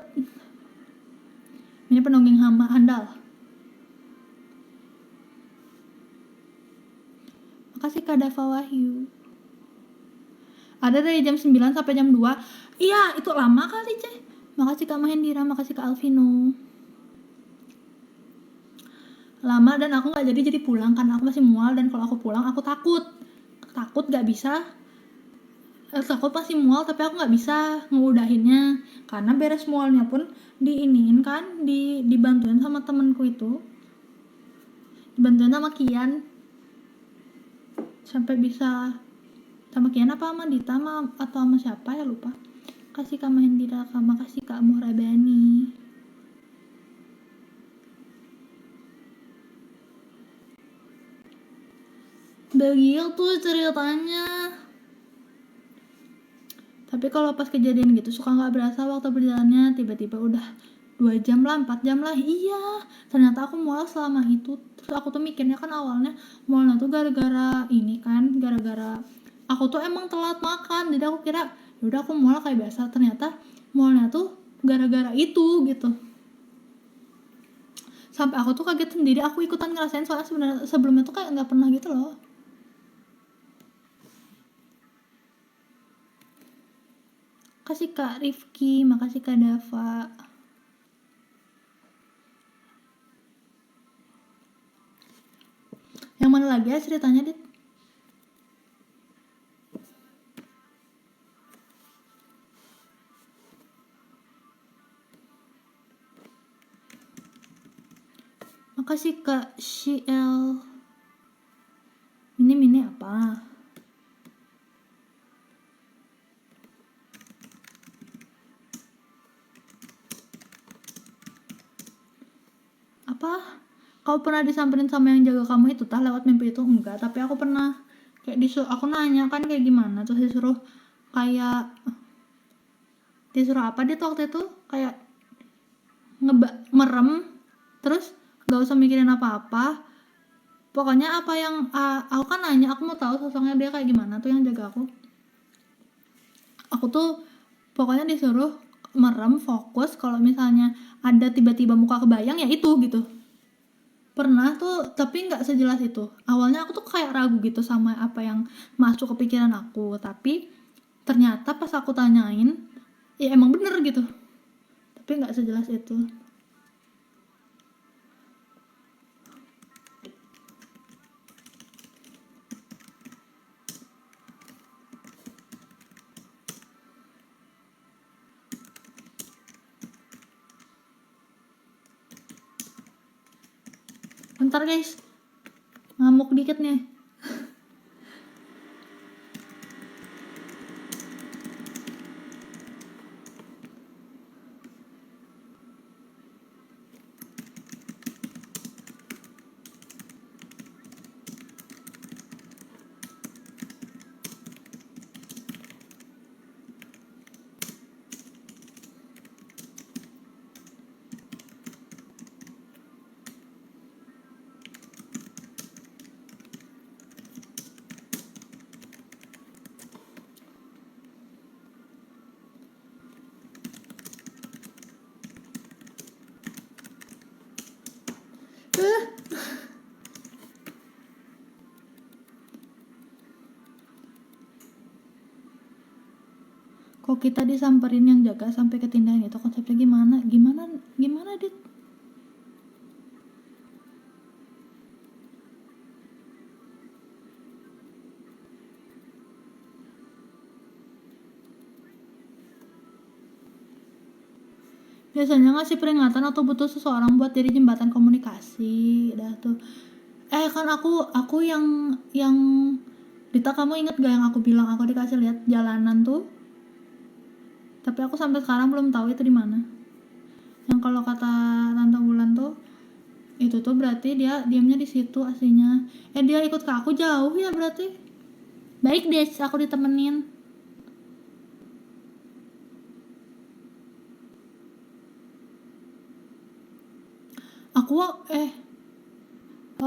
Ini penongging handal. Makasih Kak Dava Wahyu. Ada dari jam 9 sampai jam 2. Iya, itu lama kali, Ceh. Makasih Kak Mahendira, makasih Kak Alvino. Lama dan aku nggak jadi pulang karena aku masih mual, dan kalau aku pulang aku takut nggak bisa. Takut masih mual tapi aku nggak bisa ngeludahinnya karena beres mualnya pun diiniin kan, dibantuin sama temenku itu, dibantuin sama Kian sampai bisa, sama Kian apa sama Dita atau sama siapa ya lupa. Kasih Kak Mahendra, makasih Kak Muhrabani. Begitu ceritanya. Tapi kalau pas kejadian gitu suka nggak berasa waktu berjalannya, tiba-tiba udah 2 jam lah, 4 jam lah. Iya, ternyata aku mual selama itu. Terus aku tuh mikirnya kan awalnya mualnya tuh gara-gara ini kan, gara-gara aku tuh emang telat makan. Jadi aku kira yaudah aku mual kayak biasa. Ternyata mualnya tuh gara-gara itu gitu. Sampai aku tuh kaget sendiri, aku ikutan ngerasain soalnya sebenarnya sebelumnya tuh kayak nggak pernah gitu loh. Makasih Kak Rifki, makasih Kak Dava. Yang mana lagi ya ceritanya, Dit? Makasih Kak CL. Ini apa? Apa? Kau pernah disamperin sama yang jaga kamu itu tah lewat mimpi itu? Enggak, tapi aku pernah kayak aku nanya kan kayak gimana, terus disuruh kayak apa dia tuh waktu itu kayak merem, terus gak usah mikirin apa-apa, pokoknya apa yang aku kan nanya, aku mau tahu sosoknya dia kayak gimana tuh yang jaga aku tuh pokoknya disuruh merem, fokus, kalau misalnya ada tiba-tiba muka kebayang ya itu gitu. Pernah tuh, tapi nggak sejelas itu. Awalnya aku tuh kayak ragu gitu sama apa yang masuk ke pikiran aku, tapi ternyata pas aku tanyain ya emang bener gitu, tapi nggak sejelas itu. Bentar guys, ngamuk dikit nih. Kok kita disamperin yang jaga sampai ketindahan itu konsepnya gimana Dit? Biasanya ngasih peringatan atau butuh seseorang buat jadi jembatan komunikasi. Dah tuh. Kan aku yang Dita, kamu inget gak yang aku bilang aku dikasih lihat jalanan tuh? Tapi aku sampai sekarang belum tahu itu di mana. Yang kalau kata Tante Wulan tuh itu tuh berarti dia diamnya di situ aslinya. Dia ikut ke aku jauh ya berarti. Baik deh, aku ditemenin.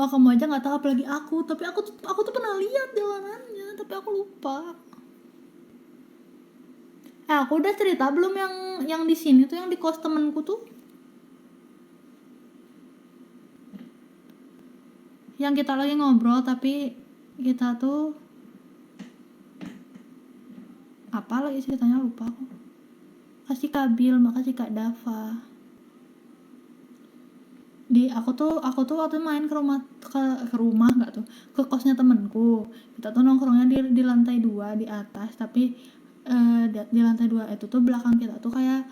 Kamu aja nggak tahu apalagi aku, tapi aku tuh pernah lihat jalanannya, tapi aku lupa. Aku udah cerita belum yang di sini tuh, yang di kos temenku tuh, yang kita lagi ngobrol tapi kita tuh apa lagi ceritanya lupa aku. Kasih Kabil, makasih Kak Dava. Aku tuh waktu main ke rumah nggak tuh, ke kosnya temenku. Kita tuh nongkrongnya di lantai 2 di atas, tapi di lantai 2 itu tuh belakang kita tuh kayak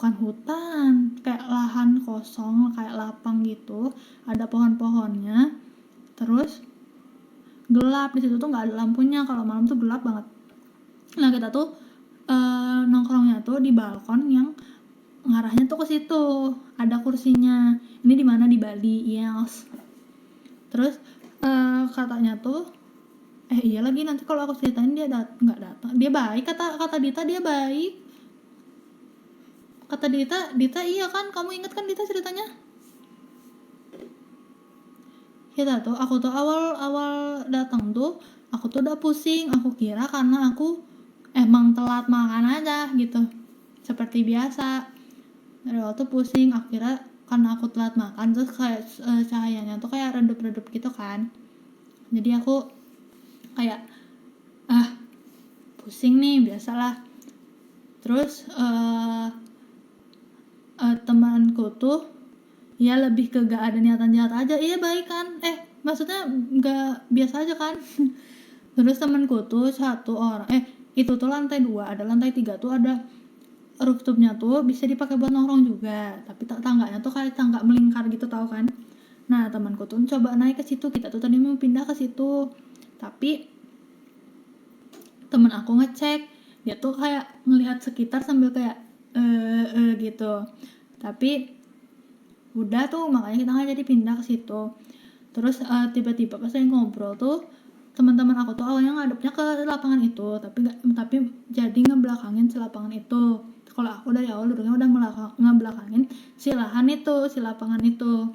bukan hutan, kayak lahan kosong, kayak lapang gitu, ada pohon-pohonnya, terus gelap. Di situ tuh nggak ada lampunya, kalau malam tuh gelap banget. Nah kita tuh nongkrongnya tuh di balkon yang ngarahnya tuh ke situ, ada kursinya. Ini di mana? Di Bali, yes. Terus katanya tuh iya lagi, nanti kalau aku ceritain dia nggak datang. Dia baik, kata Dita, dia baik. Kata Dita iya kan, kamu inget kan Dita ceritanya? Kita tuh, aku tuh awal datang tuh, aku tuh udah pusing. Aku kira karena aku emang telat makan aja gitu, seperti biasa. Dari waktu pusing, aku kira karena aku telat makan, terus kayak cahayanya tuh kayak redup-redup gitu kan. Jadi aku kayak pusing nih, biasalah. Terus temanku tuh ya lebih ke gak ada niatan jahat aja. Iya baik kan, maksudnya gak biasa aja kan. Terus temanku tuh satu orang, itu tuh lantai 2, ada lantai 3 tuh ada rooftopnya tuh bisa dipakai buat nongkrong juga, tapi tangganya tuh kayak tangga melingkar gitu, tahu kan. Nah temanku tuh coba naik ke situ, kita tuh tadi mau pindah ke situ, tapi temen aku ngecek, dia tuh kayak ngelihat sekitar sambil kayak gitu. Tapi udah tuh, makanya kita nggak jadi pindah ke situ. Terus tiba-tiba pas saya ngobrol tuh, teman-teman aku tuh awalnya ngadepnya ke lapangan itu, tapi jadi ngebelakangin si lapangan itu. Kalau aku dari awal dulunya udah ngebelakangin si lahan itu, si lapangan itu.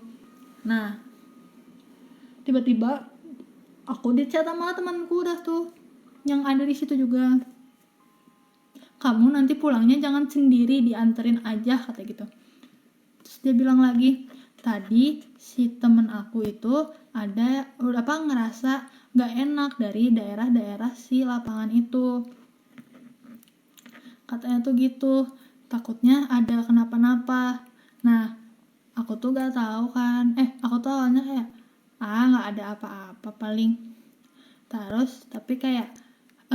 Nah tiba-tiba aku dicat sama temanku udah tuh yang ada di situ juga, kamu nanti pulangnya jangan sendiri, dianterin aja, kata gitu. Terus dia bilang lagi, tadi si temen aku itu ada ngerasa gak enak dari daerah-daerah si lapangan itu, katanya tuh gitu, takutnya ada kenapa-napa. Nah aku tuh gak tahu kan, aku tuh awalnya kayak nggak ada apa-apa paling. Terus tapi kayak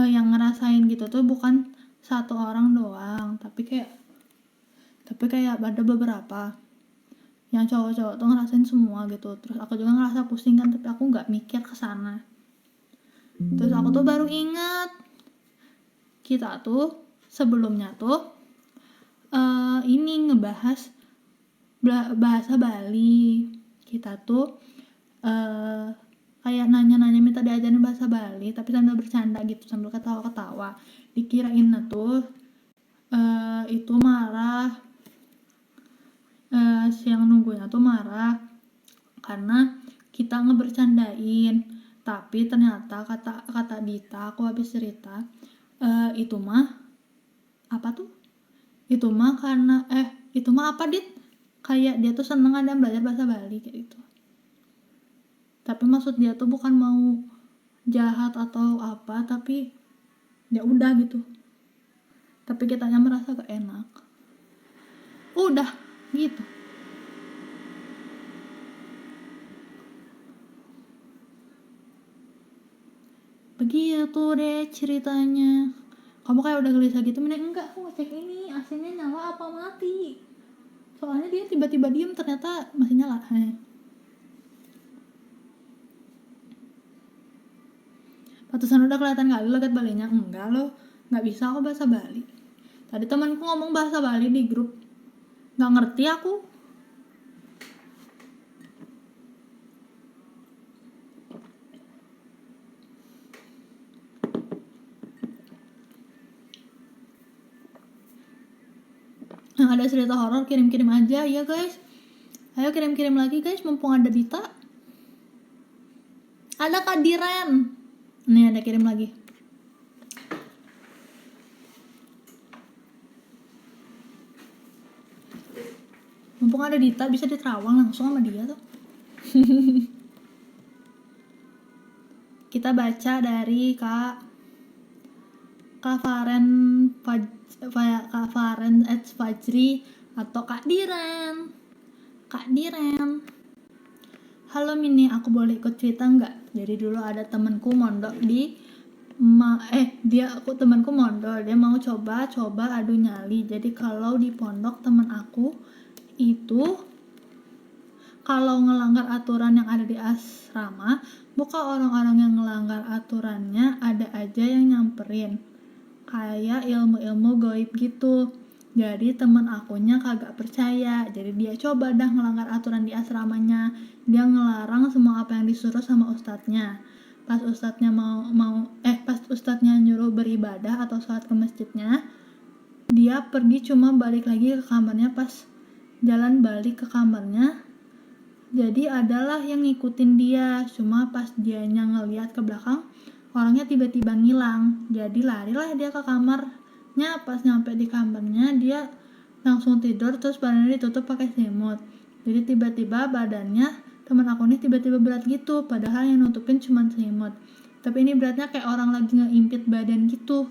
yang ngerasain gitu tuh bukan satu orang doang, tapi kayak ada beberapa yang cowok-cowok tuh ngerasain semua gitu. Terus aku juga ngerasa pusing kan, tapi aku nggak mikir ke sana. Terus aku tuh baru ingat, kita tuh sebelumnya tuh ini ngebahas bahasa Bali. Kita tuh kayak nanya-nanya minta diajarin bahasa Bali, tapi sambil bercanda gitu, sambil ketawa-ketawa. Dikirain tuh itu marah, yang nunggunya tuh marah karena kita ngebercandain. Tapi ternyata kata Dita, aku habis cerita, itu mah karena itu mah apa Dit, kayak dia tuh seneng ada belajar bahasa Bali kayak gitu. Tapi maksud dia tuh bukan mau jahat atau apa, tapi ya udah gitu. Tapi kitanya merasa gak enak. Udah gitu. Begitu deh ceritanya. Kamu kayak udah gelisah gitu, mending enggak, aku ngecek ini AC-nya nyala apa mati. Soalnya dia tiba-tiba diem, ternyata masih nyala. Patusan udah kelihatan kali logat Balinya. Enggak loh, nggak bisa aku bahasa Bali. Tadi temanku ngomong bahasa Bali di grup, nggak ngerti aku. Yang ada cerita horor kirim-kirim aja ya guys. Ayo kirim-kirim lagi guys, mumpung ada Dita. Ada Kak Diren. Nih ada kirim lagi. Mumpung ada Dita, bisa diterawang langsung sama dia tuh. Kita baca dari Kak Faren Fajri atau Kak Diren. Halo Mini, aku boleh ikut cerita nggak? Jadi dulu ada temenku mondok di aku temanku mondor, dia mau coba adu nyali. Jadi kalau di pondok teman aku itu kalau ngelanggar aturan yang ada di asrama, bukan orang-orang yang ngelanggar aturannya, ada aja yang nyamperin kayak ilmu-ilmu gaib gitu. Jadi temen akunya kagak percaya, jadi dia coba dah ngelanggar aturan di asramanya. Dia ngelarang semua apa yang disuruh sama ustadznya. Pas ustadznya nyuruh beribadah atau sholat ke masjidnya, dia pergi cuma balik lagi ke kamarnya. Pas jalan balik ke kamarnya, jadi adalah yang ngikutin dia, cuma pas dianya ngeliat ke belakang, orangnya tiba-tiba ngilang. Jadi larilah dia ke kamarnya. Pas nyampe di kamarnya, dia langsung tidur, terus badannya ditutup pakai selimut. Jadi tiba-tiba badannya teman aku ini tiba-tiba berat gitu, padahal yang nutupin cuma selimut. Tapi ini beratnya kayak orang lagi ngeimpit badan gitu.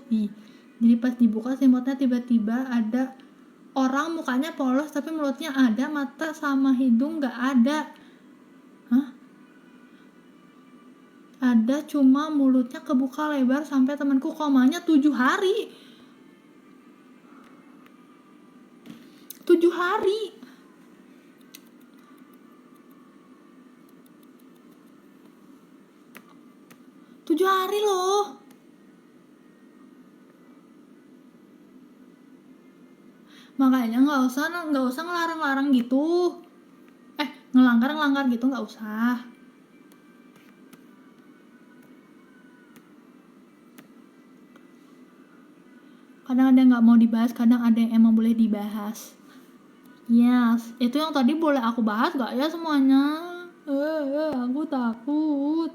Jadi pas dibuka selimutnya, tiba-tiba ada orang mukanya polos tapi mulutnya ada, mata sama hidung nggak ada. Ada, cuma mulutnya kebuka lebar sampai temanku komanya 7 hari. 7 hari. 7 hari loh. Makanya nggak usah ngelarang-larang gitu. Ngelanggar gitu nggak usah. Kadang ada yang nggak mau dibahas, kadang ada yang emang boleh dibahas. Yes, itu yang tadi boleh aku bahas gak ya semuanya? Aku takut.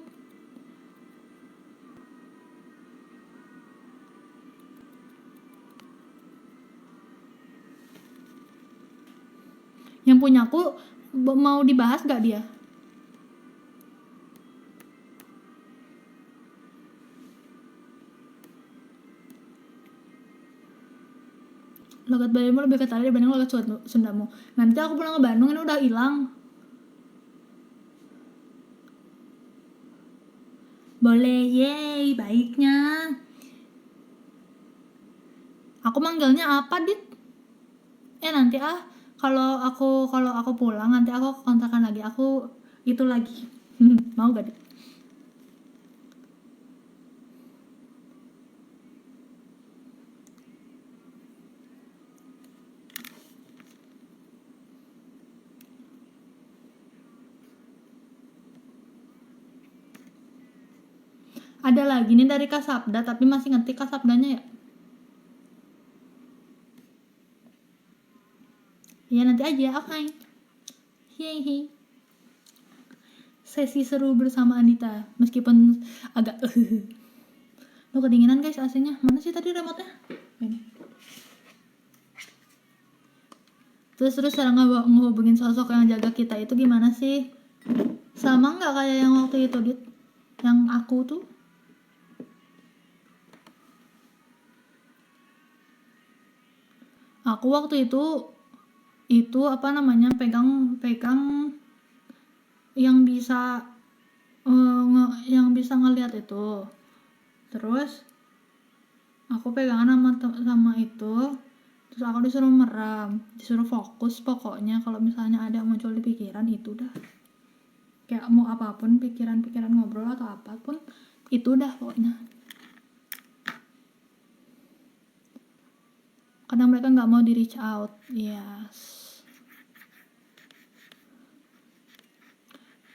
Yang punya aku mau dibahas gak dia? Logat Balimu lebih ketara dibanding logat Sundamu. Nanti aku pulang ke Bandung ini udah hilang. Boleh, yeay, baiknya. Aku manggilnya apa, Dit? Nanti kalau aku pulang nanti aku kontakkan lagi. Aku itu lagi. Mau gak, Dit? Ada lagi nih dari Kasabda, tapi masih ngetik Kasabdanya ya. Ya nanti aja, oke. Hehehe. Sesi seru bersama Andita, meskipun agak lo kedinginan guys AC-nya. Mana sih tadi remote-nya? Ini. Terus cara ngehubungin sosok yang jaga kita itu gimana sih? Sama nggak kayak yang waktu itu, Dit? Yang aku tuh? Aku waktu itu apa namanya, pegang yang bisa ngelihat itu. Terus aku pegangan sama itu, terus aku disuruh merem, disuruh fokus. Pokoknya kalau misalnya ada muncul di pikiran itu dah, kayak mau apapun, pikiran ngobrol atau apapun itu dah pokoknya. Kadang mereka nggak mau di reach out. Yes.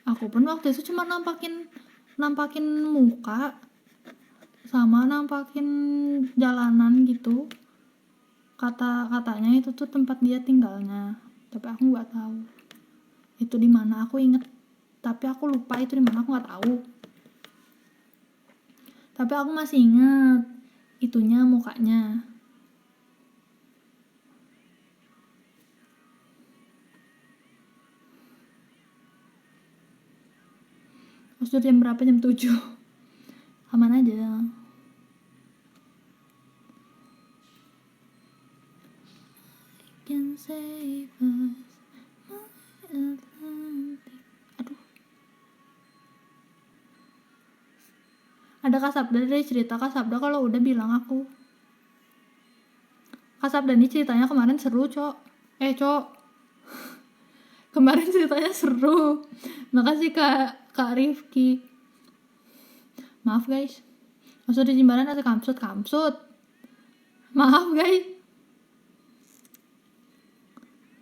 Aku pun waktu itu cuma nampakin muka sama nampakin jalanan gitu. Katanya itu tuh tempat dia tinggalnya, tapi aku nggak tahu itu di mana. Aku inget tapi aku lupa itu di mana, aku nggak tahu. Tapi aku masih ingat itunya, mukanya. Terus jam berapa? Jam 7. Aman aja. I can save us, my Atlantic. Aduh. Ada Kak Sabda dari cerita Kak Sabda kalau udah bilang aku. Kak Sabda ini ceritanya kemarin seru, Cok. Kemarin ceritanya seru. Makasih Kak Rifki. Maaf guys. Maksud di Jimbaran ada kamsut. Maaf guys.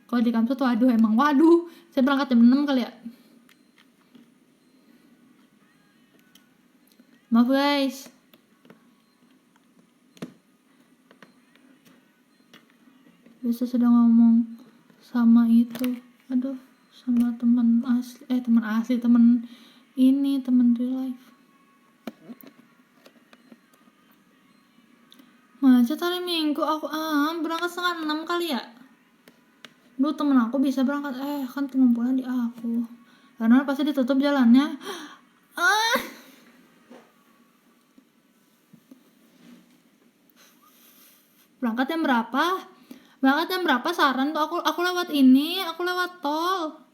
Kalau di kamsut waduh emang waduh. Saya berangkat jam 6 kali ya. Maaf guys. Biasa sedang ngomong sama itu. Aduh, sama teman asli, teman ini, teman real life. Macet hari Minggu aku berangkat 5:30 kali ya. Duh, temen aku bisa berangkat kan pengumpulan di aku. Karena pasti ditutup jalannya. Berangkat jam berapa? Saran tuh aku lewat ini, aku lewat tol.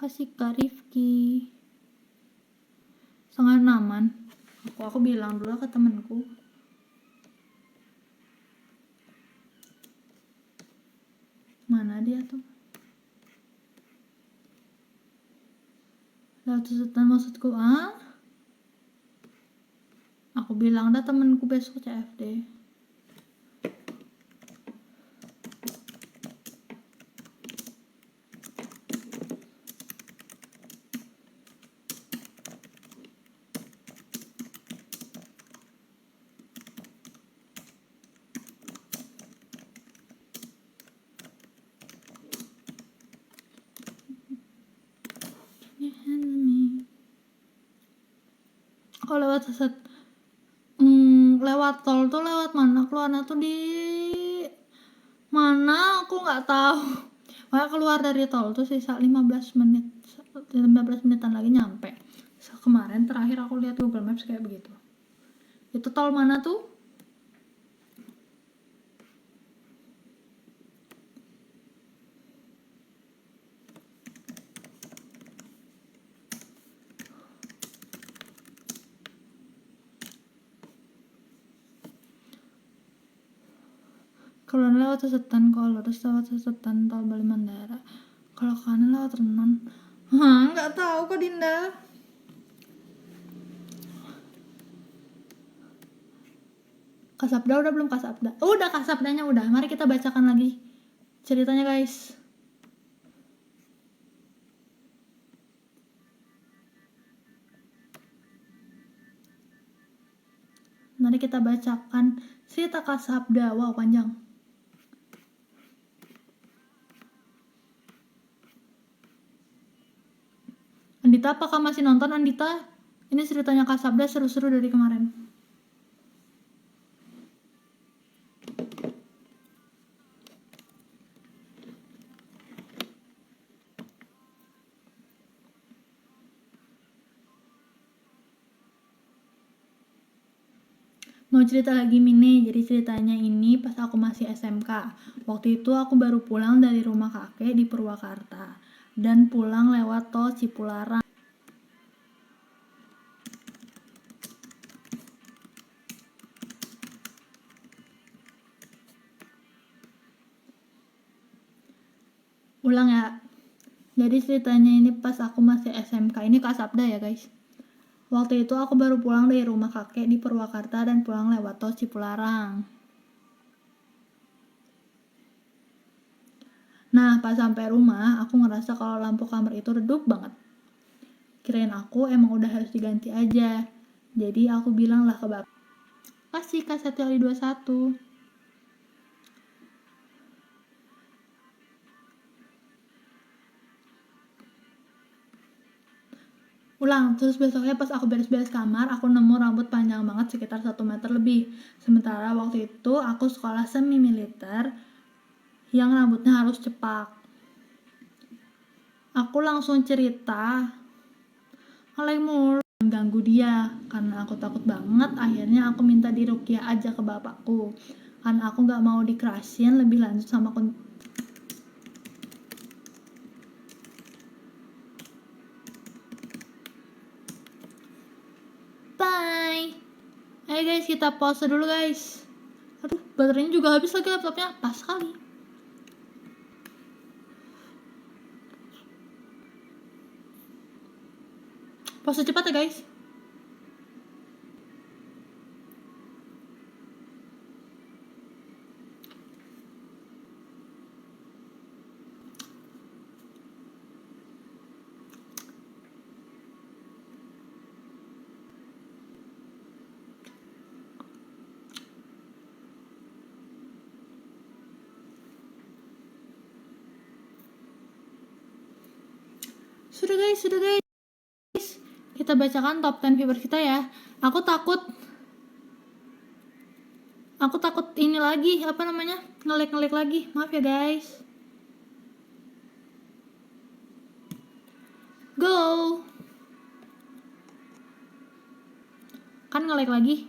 Kasih Kak Rifki 5:30. Aku bilang dulu ke temenku. Mana dia tuh? Lalu susutan maksudku Aku bilang dah temenku besok CFD. Kalau lewat tol tuh lewat mana? Keluarnya tuh di mana? Aku nggak tahu. Makanya keluar dari tol tuh sisa 15 menitan lagi nyampe. Kemarin terakhir aku lihat Google Maps kayak begitu. Itu tol mana tuh? Kalau lewat Sesetan, kalau lurus lewat Sesetan tol Bali Mandara. Kalau kanan lewat Renon. Nggak tahu kok Dinda. Kasabda udah belum Kasabda? Udah Kasabdanya udah. Mari kita bacakan lagi ceritanya guys. Mari kita bacakan cerita Kasabda. Wow, panjang. Andita, apakah masih nonton Andita? Ini ceritanya Kasabda seru-seru dari kemarin. Mau cerita lagi Mine, jadi ceritanya ini pas aku masih SMK. Waktu itu aku baru pulang dari rumah kakek di Purwakarta dan pulang lewat tol Cipularang. Ulang ya. Jadi ceritanya ini pas aku masih SMK. Ini Kasabda ya guys. Waktu itu aku baru pulang dari rumah kakek di Purwakarta dan pulang lewat tol Cipularang. Nah, pas sampai rumah, aku ngerasa kalau lampu kamar itu redup banget. Kirain aku emang udah harus diganti aja. Jadi aku bilang lah ke bapak, kasih kaset oli 21. Ulang, terus besoknya pas aku beres-beres kamar, aku nemu rambut panjang banget sekitar 1 meter lebih. Sementara waktu itu aku sekolah semi militer yang rambutnya harus cepak. Aku langsung cerita, alay mulu, ganggu dia. Karena aku takut banget, akhirnya aku minta diruqyah aja ke bapakku. Karena aku gak mau dikerasin lebih lanjut sama Ayo guys, kita pause dulu guys. Aduh, baterainya juga habis lagi laptopnya. Pas sekali. Pause cepat ya guys. Sudah guys. Kita bacakan top 10 viewers kita ya. Aku takut ini lagi, apa namanya? Nge-lag lagi. Maaf ya guys. Go. Kan nge-lag lagi.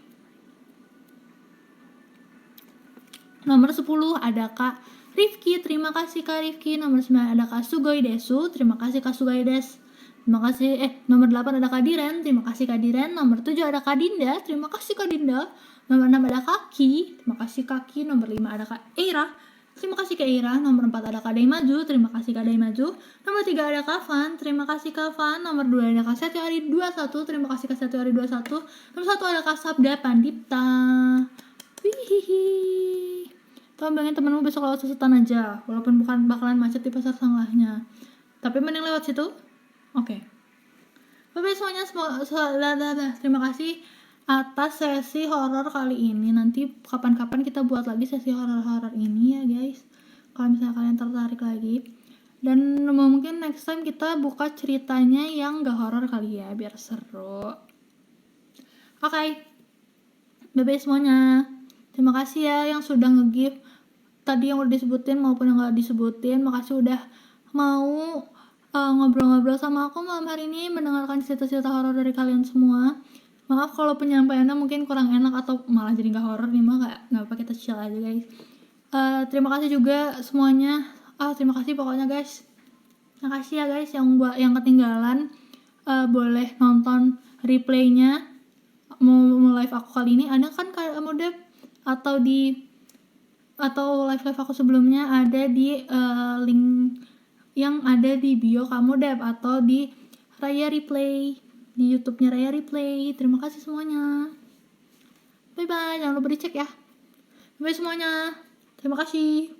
Nomor 10 ada Kak Rifki, terima kasih Kak Rifki. Nomor 9 ada Kak Sugoi Desu, terima kasih Kak Sugoi Des. Terima kasih. Nomor 8 ada Kak Diren, terima kasih Kak Diren. Nomor 7 ada Kak Dinda, terima kasih Kak Dinda. Nomor 6 ada Kaki, terima kasih Kaki. Nomor 5 ada Kak Eira, terima kasih Kak Eira. Nomor 4 ada Kak Daimaju, terima kasih Kak Daimaju. Nomor 3 ada Kak Van, terima kasih Kak Van. Nomor 2 ada Kak Setio Ari 21, terima kasih Kak Setio Ari 21. Nomor 1 ada Kak Sabda Pandipta. Wihihi. Tolong bayangin temenmu besok lewat susutan aja, walaupun bukan bakalan macet di pasar Sanglahnya, tapi mending lewat situ. Oke. Bye semuanya, terima kasih atas sesi horor kali ini. Nanti kapan-kapan kita buat lagi sesi horor ini ya guys, kalau misalnya kalian tertarik lagi. Dan mungkin next time kita buka ceritanya yang gak horor kali ya, biar seru. Oke. Bye semuanya. Terima kasih ya yang sudah nge-give tadi, yang udah disebutin maupun yang gak disebutin. Makasih udah mau ngobrol-ngobrol sama aku malam hari ini, mendengarkan cerita-cerita horor dari kalian semua. Maaf kalau penyampaiannya mungkin kurang enak atau malah jadi gak horor nih, mah gak apa, kita chill aja guys. Terima kasih juga semuanya. Terima kasih pokoknya guys. Terima kasih ya guys yang ketinggalan. Boleh nonton replaynya mau live aku kali ini. Ada kan Modep atau live aku sebelumnya ada di link yang ada di bio kamu Dep, atau di Raya Replay, di YouTube-nya Raya Replay. Terima kasih semuanya. Bye bye, jangan lupa dicek ya. Bye semuanya. Terima kasih.